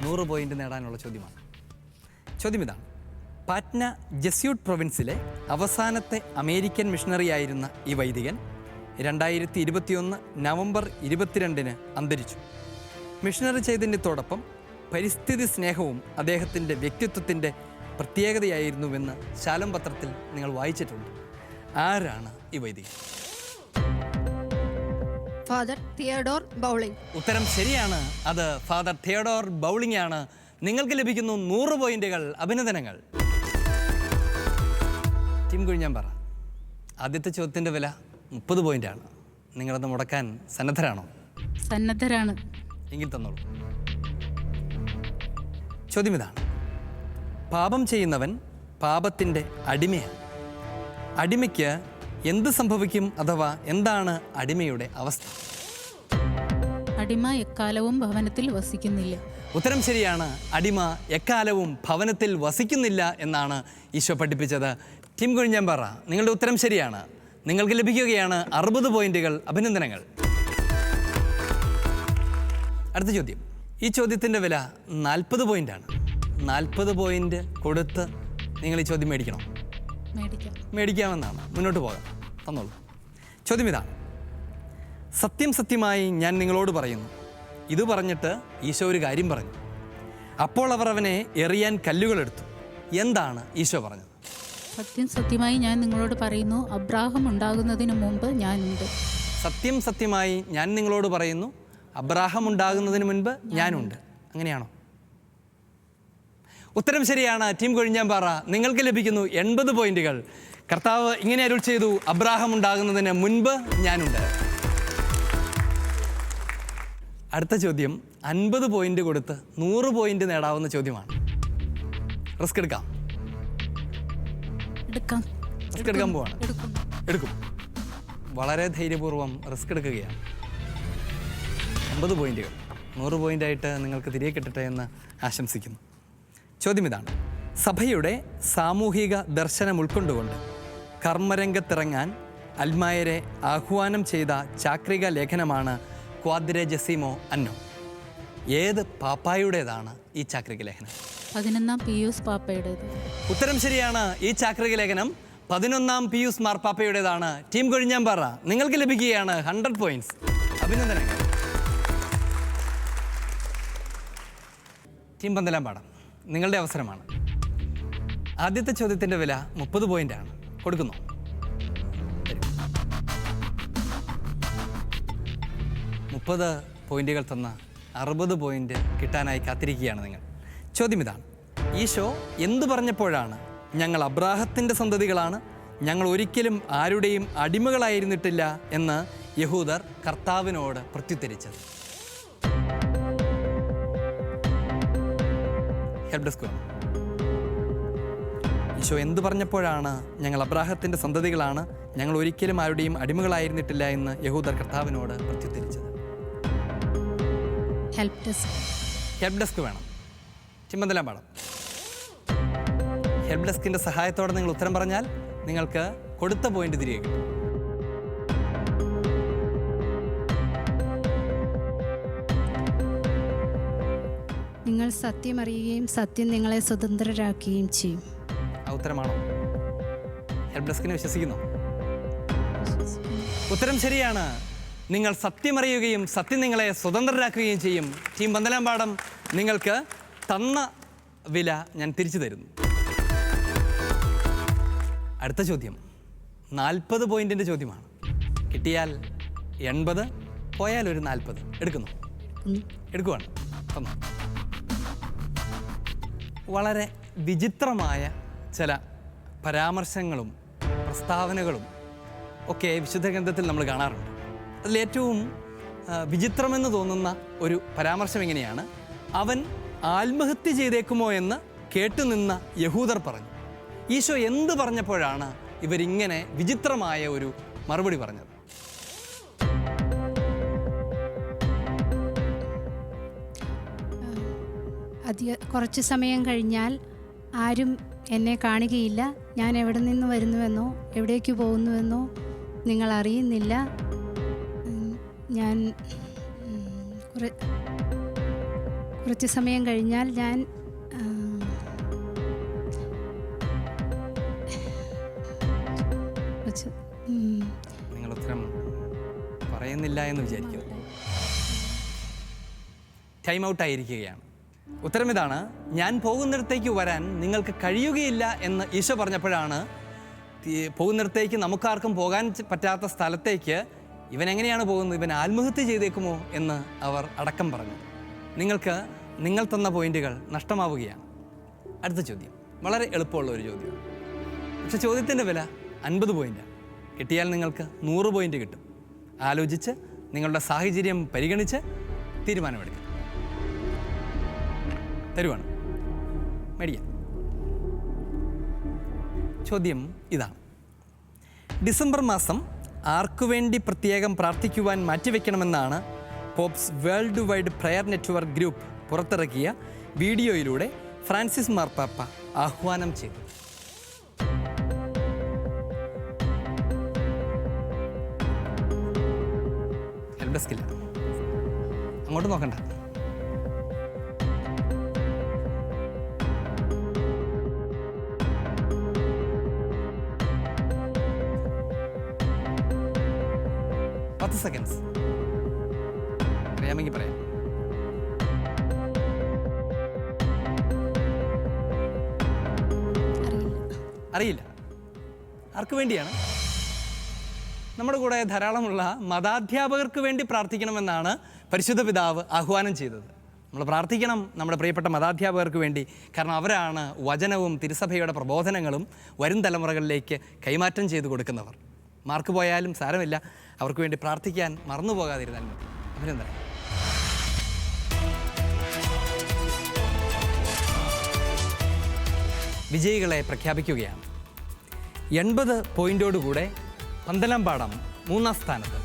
100 പോയിന്റ് നേടാനുള്ള ചോദ്യമാണ്. ചോദ്യം ഇതാണ്: പാറ്റ്ന ജസ്യൂട്ട് പ്രൊവിൻസിലെ അവസാനത്തെ അമേരിക്കൻ മിഷണറി ആയിരുന്ന ഈ വൈദികൻ 2021 നവംബർ 22 അന്തരിച്ചു. മിഷണറി ചൈതന്യത്തോടൊപ്പം പരിസ്ഥിതി സ്നേഹവും അദ്ദേഹത്തിൻ്റെ വ്യക്തിത്വത്തിൻ്റെ പ്രത്യേകതയായിരുന്നുവെന്ന് ശാലം പത്രത്തിൽ നിങ്ങൾ വായിച്ചിട്ടുണ്ട്. ആരാണ് ഈ വൈദികൻ? Father Theodore bowling. ഉത്തരം ശരിയാണ്. അത് ഫാദർ തിയഡോർ ബൗളിംഗ് ആണ്. നിങ്ങൾക്ക് ലഭിക്കുന്നു 100 പോയിന്റുകൾ. അഭിനന്ദനങ്ങൾ. ടീം കുഴിഞ്ഞാൻ പറ. ആദ്യത്തെ ചോദ്യത്തിൻ്റെ വില 30 പോയിന്റാണ്. നിങ്ങളത് മുടക്കാൻ സന്നദ്ധരാണോ? സന്നദ്ധരാണ്. എങ്കിൽ തന്നോളൂ. ചോദ്യം ഇതാണ്: പാപം ചെയ്യുന്നവൻ പാപത്തിൻ്റെ അടിമയാണ്. അടിമയ്ക്ക് എന്ത് സംഭവിക്കും, അഥവാ എന്താണ് അടിമയുടെ അവസ്ഥ? അടിമ എക്കാലവും ഭവനത്തിൽ വസിക്കുന്നില്ല. ഉത്തരം ശരിയാണ്. അടിമ എക്കാലവും ഭവനത്തിൽ വസിക്കുന്നില്ല എന്നാണ് ഈശോ പഠിപ്പിച്ചത്. ടീം കുഴിഞ്ഞാമ്പാറ, നിങ്ങളുടെ ഉത്തരം ശരിയാണ്. നിങ്ങൾക്ക് ലഭിക്കുകയാണ് 60 പോയിന്റുകൾ. അഭിനന്ദനങ്ങൾ. അടുത്ത ചോദ്യം. ഈ ചോദ്യത്തിൻ്റെ വില 40 പോയിന്റാണ്. 40 പോയിന്റ് കൊടുത്ത് നിങ്ങൾ ഈ ചോദ്യം മേടിക്കണം. മേടിക്കാമെന്നാണ്. മുന്നോട്ട് പോകാം. തന്നോളൂ. ചോദ്യം ഇതാണ്: സത്യം സത്യമായി ഞാൻ നിങ്ങളോട് പറയുന്നു. ഇത് പറഞ്ഞിട്ട് ഈശോ ഒരു കാര്യം പറഞ്ഞു. അപ്പോൾ അവർ അവനെ എറിയാൻ കല്ലുകളെടുത്തു. എന്താണ് ഈശോ പറഞ്ഞത്? സത്യം സത്യമായി ഞാൻ നിങ്ങളോട് പറയുന്നു, അബ്രാഹം ഉണ്ടാകുന്നതിന് മുമ്പ് ഞാനുണ്ട്. സത്യം സത്യമായി ഞാൻ നിങ്ങളോട് പറയുന്നു, അബ്രാഹം ഉണ്ടാകുന്നതിന് മുൻപ് ഞാനുണ്ട്. അങ്ങനെയാണോ? ഉത്തരം ശരിയാണ്. ടീം കൊഴിഞ്ഞാമ്പാറ, നിങ്ങൾക്ക് ലഭിക്കുന്നു 80 പോയിന്റുകൾ. കർത്താവ് ഇങ്ങനെ അരുൾ ചെയ്തു: അബ്രാഹം ഉണ്ടാകുന്നതിന് മുൻപ് ഞാനുണ്ട്. അടുത്ത ചോദ്യം 50 പോയിന്റ് കൊടുത്ത് 100 പോയിന്റ് നേടാവുന്ന ചോദ്യമാണ്. റിസ്ക് എടുക്കാം. റിസ്ക് എടുക്കാൻ പോവാണ്. എടുക്കും. വളരെ ധൈര്യപൂർവ്വം റിസ്ക് എടുക്കുകയാണ്. 50 പോയിന്റുകൾ 100 പോയിന്റായിട്ട് നിങ്ങൾക്ക് തിരികെ കിട്ടട്ടെ എന്ന് ആശംസിക്കുന്നു. ചോദ്യം ഇതാണ്: സഭയുടെ സാമൂഹിക ദർശനം ഉൾക്കൊണ്ടുകൊണ്ട് കർമ്മരംഗത്തിറങ്ങാൻ അൽമായരെ ആഹ്വാനം ചെയ്ത ചാക്രിക ലേഖനമാണ് ക്വാദ്രജസിമോ അന്നോ. ഏത് പാപ്പായുടേതാണ് ഈ ചാക്രിക ലേഖനം? 11-ാം പിയൂസ് പാപ്പയുടേത്. ഉത്തരം ശരിയാണ്. ഈ ചാക്രിക ലേഖനം 11-ാം പിയൂസ് മാർപ്പാപ്പയുടേതാണ്. ടീം കൊഴിഞ്ഞാമ്പാറ, നിങ്ങൾക്ക് ലഭിക്കുകയാണ് 100 പോയിന്റ്സ്. അഭിനന്ദനങ്ങൾ. ടീം പന്തലാമ്പാടം, നിങ്ങളുടെ അവസരമാണ്. ആദ്യത്തെ ചോദ്യത്തിൻ്റെ വില 30 പോയിന്റാണ്. കൊടുക്കുന്നു. 30 പോയിന്റുകൾ തന്ന 60 പോയിന്റ് കിട്ടാനായി കാത്തിരിക്കുകയാണ് നിങ്ങൾ. ചോദ്യം ഇതാണ്: ഈശോ എന്തു പറഞ്ഞപ്പോഴാണ് ഞങ്ങൾ അബ്രാഹത്തിൻ്റെ സന്തതികളാണ്, ഞങ്ങൾ ഒരിക്കലും ആരുടെയും അടിമകളായിരുന്നിട്ടില്ല എന്ന് യഹൂദർ കർത്താവിനോട് പ്രത്യുത്തരിച്ചത്? Help desk. ഈശോ എന്തു പറഞ്ഞപ്പോഴാണ് ഞങ്ങൾ അബ്രാഹത്തിൻ്റെ സന്തതികളാണ്, ഞങ്ങൾ ഒരിക്കലും ആരുടെയും അടിമകളായിരുന്നിട്ടില്ല എന്ന് യഹൂദർ കർത്താവിനോട് പ്രത്യുത്തരിച്ചത്? ഹെൽപ് ഡെസ്ക് വേണം. ചിമ്മന്തലാമ്പാടം, ഹെൽപ് ഡെസ്കിൻ്റെ സഹായത്തോടെ നിങ്ങൾ ഉത്തരം പറഞ്ഞാൽ നിങ്ങൾക്ക് കൊടുത്ത പോയിന്റ് തിരികെ കിട്ടും. നിങ്ങൾ സത്യം അറിയുകയും സത്യം നിങ്ങളെ സ്വതന്ത്രരാക്കുകയും ചെയ്യും. ആ ഉത്തരമാണോ? ഹെൽപ് ഡെസ്കിനെ വിശ്വസിക്കുന്നു? ഉത്തരം ശരിയാണ്. നിങ്ങൾ സത്യമറിയുകയും സത്യം നിങ്ങളെ സ്വതന്ത്രരാക്കുകയും ചെയ്യും. ടീം പന്തലാമ്പാടം, നിങ്ങൾക്ക് തന്ന വില ഞാൻ തിരിച്ചു തരുന്നു. അടുത്ത ചോദ്യം 40 പോയിന്റിൻ്റെ ചോദ്യമാണ്. കിട്ടിയാൽ 80, പോയാൽ ഒരു 40. എടുക്കുന്നു? എടുക്കുവാണ്. തന്നു. വളരെ വിചിത്രമായ ചില പരാമർശങ്ങളും പ്രസ്താവനകളും ഒക്കെ വിശുദ്ധ ഗ്രന്ഥത്തിൽ നമ്മൾ കാണാറുണ്ട്. അതിലേറ്റവും വിചിത്രമെന്ന് തോന്നുന്ന ഒരു പരാമർശം എങ്ങനെയാണ്: അവൻ ആത്മഹത്യ ചെയ്തേക്കുമോ എന്ന് കേട്ടുനിന്ന യഹൂദർ പറഞ്ഞു. ഈശോ എന്ത് പറഞ്ഞപ്പോഴാണ് ഇവരിങ്ങനെ വിചിത്രമായ ഒരു മറുപടി പറഞ്ഞത്? കുറച്ച് സമയം കഴിഞ്ഞാൽ ആരും എന്നെ കാണുകയില്ല, ഞാൻ എവിടെ നിന്ന് വരുന്നുവെന്നോ എവിടേക്ക് പോകുന്നുവെന്നോ നിങ്ങൾ അറിയുന്നില്ല, ഞാൻ കുറച്ച് സമയം കഴിഞ്ഞാൽ ഞാൻ നിങ്ങൾ ഉത്തരം പറയുന്നില്ല എന്ന് വിചാരിക്കും. ടൈം ഔട്ട് ആയിരിക്കുകയാണ്. ഉത്തരം ഇതാണ്: ഞാൻ പോകുന്നിടത്തേക്ക് വരാൻ നിങ്ങൾക്ക് കഴിയുകയില്ല എന്ന് ഈശോ പറഞ്ഞപ്പോഴാണ് പോകുന്നിടത്തേക്ക് നമുക്കാർക്കും പോകാൻ പറ്റാത്ത സ്ഥലത്തേക്ക് ഇവൻ എങ്ങനെയാണ് പോകുന്നത്, ഇവൻ ആത്മഹത്യ ചെയ്തേക്കുമോ എന്ന് അവർ അടക്കം പറഞ്ഞു. നിങ്ങൾക്ക് നിങ്ങൾ തന്ന പോയിന്റുകൾ നഷ്ടമാവുകയാണ്. അടുത്ത ചോദ്യം വളരെ എളുപ്പമുള്ള ഒരു ചോദ്യം, പക്ഷെ ചോദ്യത്തിൻ്റെ വില 50 പോയിൻ്റാണ്. കിട്ടിയാൽ നിങ്ങൾക്ക് 100 പോയിന്റ് കിട്ടും. ആലോചിച്ച് നിങ്ങളുടെ സാഹചര്യം പരിഗണിച്ച് തീരുമാനമെടുക്കുക. തരുവാണ്, മേടിക്കാം. ചോദ്യം ഇതാണ്: ഡിസംബർ മാസം ആർക്കുവേണ്ടി പ്രത്യേകം പ്രാർത്ഥിക്കുവാൻ മാറ്റിവെക്കണമെന്നാണ് Pope's worldwide prayer network group പുറത്തിറക്കിയ വീഡിയോയിലൂടെ ഫ്രാൻസിസ് മാർപ്പാപ്പ ആഹ്വാനം ചെയ്തു. ഹെൽപ്പ് ഡെസ്കില്ല, അങ്ങോട്ട് നോക്കണ്ട. സെക്കൻഡ്സ് അറിയാമെങ്കിൽ പറയാം. അറിയില്ല. ആർക്ക് വേണ്ടിയാണ്? നമ്മുടെ കൂടെ ധാരാളമുള്ള മതാധ്യാപകർക്ക് വേണ്ടി പ്രാർത്ഥിക്കണമെന്നാണ് പരിശുദ്ധ പിതാവ് ആഹ്വാനം ചെയ്തത്. നമ്മൾ പ്രാർത്ഥിക്കണം നമ്മുടെ പ്രിയപ്പെട്ട മതാധ്യാപകർക്ക് വേണ്ടി. കാരണം അവരാണ് വചനവും തിരുസഭയുടെ പ്രബോധനങ്ങളും വരും തലമുറകളിലേക്ക് കൈമാറ്റം ചെയ്തു കൊടുക്കുന്നവർ. മാർക്ക് പോയാലും സാരമില്ല, അവർക്ക് വേണ്ടി പ്രാർത്ഥിക്കാൻ മറന്നു പോകാതിരുന്നാൽ മതി. അഭിനന്ദനം. വിജയികളെ പ്രഖ്യാപിക്കുകയാണ്. 80 പോയിന്റോടുകൂടെ പന്തലംപാടം 3-ാം സ്ഥാനത്ത്,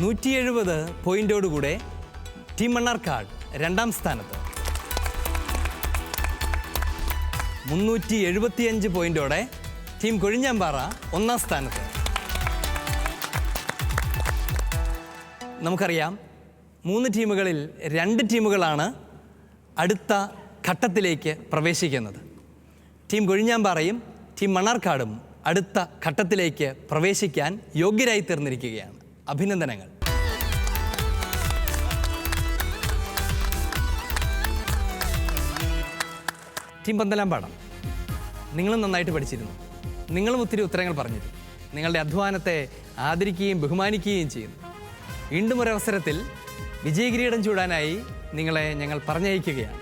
170 പോയിന്റോടുകൂടെ ടീം മണ്ണാർക്കാട് 2-ാം സ്ഥാനത്ത്, 375 പോയിന്റോടെ ടീം കൊഴിഞ്ഞാമ്പാറ 1-ാം സ്ഥാനത്ത്. നമുക്കറിയാം 3 ടീമുകളിൽ 2 ടീമുകളാണ് അടുത്ത ഘട്ടത്തിലേക്ക് പ്രവേശിക്കുന്നത്. ടീം കൊഴിഞ്ഞാമ്പാറയും ടീം മണ്ണാർക്കാടും അടുത്ത ഘട്ടത്തിലേക്ക് പ്രവേശിക്കാൻ യോഗ്യരായി തീർന്നിരിക്കുകയാണ്. അഭിനന്ദനങ്ങൾ. ടീം പന്തലാമ്പാടം, നിങ്ങളും നന്നായിട്ട് പഠിച്ചിരുന്നു. നിങ്ങളും ഒത്തിരി ഉത്തരങ്ങൾ പറഞ്ഞിരുന്നു. നിങ്ങളുടെ അധ്വാനത്തെ ആദരിക്കുകയും ബഹുമാനിക്കുകയും ചെയ്യുന്നു. വീണ്ടും ഒരവസരത്തിൽ വിജയകിരീടം ചൂടാനായി നിങ്ങളെ ഞങ്ങൾ പറഞ്ഞയക്കുകയാണ്.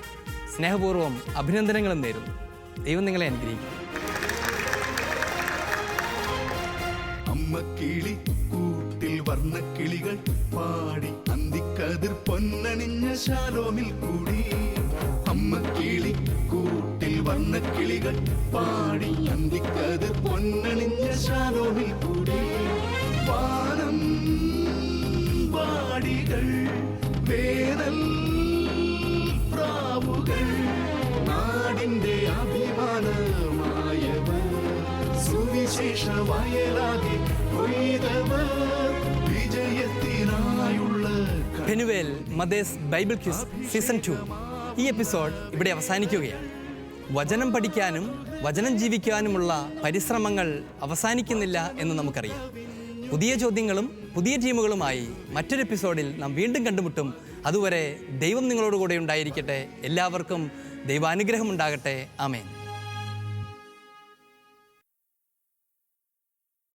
സ്നേഹപൂർവ്വം അഭിനന്ദനങ്ങളും നേരുന്നു. ദൈവം നിങ്ങളെ അനുഗ്രഹിക്കും. അമ്മക്കിളി കൂട്ടിൽ വർണ്ണക്കിളികൾ പാടി അന്തിക്കതിർ പൊന്നണിഞ്ഞ ശാലോമിൽ കൂടി. അമ്മക്കിളി കൂട്ടിൽ വർണ്ണക്കിളികൾ പാടി അന്തിക്കതിർ പൊന്നണിഞ്ഞ ശാലോമിൽ കൂടി. വാനം വാടികൾ വേനൽ പ്രാവുകൾ നാടിന്റെ അഭിമാനമായവർ സുവിശേഷ വയലാകെ കൊയ്തവർ വിജയത്തിനായുള്ള Penuel mothers Bible quiz season 2 ഈ എപ്പിസോഡ് ഇവിടെ അവസാനിക്കുകയാണ്. വചനം പഠിക്കാനും വചനം ജീവിക്കാനുമുള്ള പരിശ്രമങ്ങൾ അവസാനിക്കുന്നില്ല എന്ന് നമുക്കറിയാം. പുതിയ ചോദ്യങ്ങളും പുതിയ ടീമുകളുമായി മറ്റൊരു എപ്പിസോഡിൽ നാം വീണ്ടും കണ്ടുമുട്ടും. അതുവരെ ദൈവം നിങ്ങളോട് കൂടെ ഉണ്ടായിരിക്കട്ടെ. എല്ലാവർക്കും ദൈവാനുഗ്രഹം ഉണ്ടാകട്ടെ. ആമേൻ.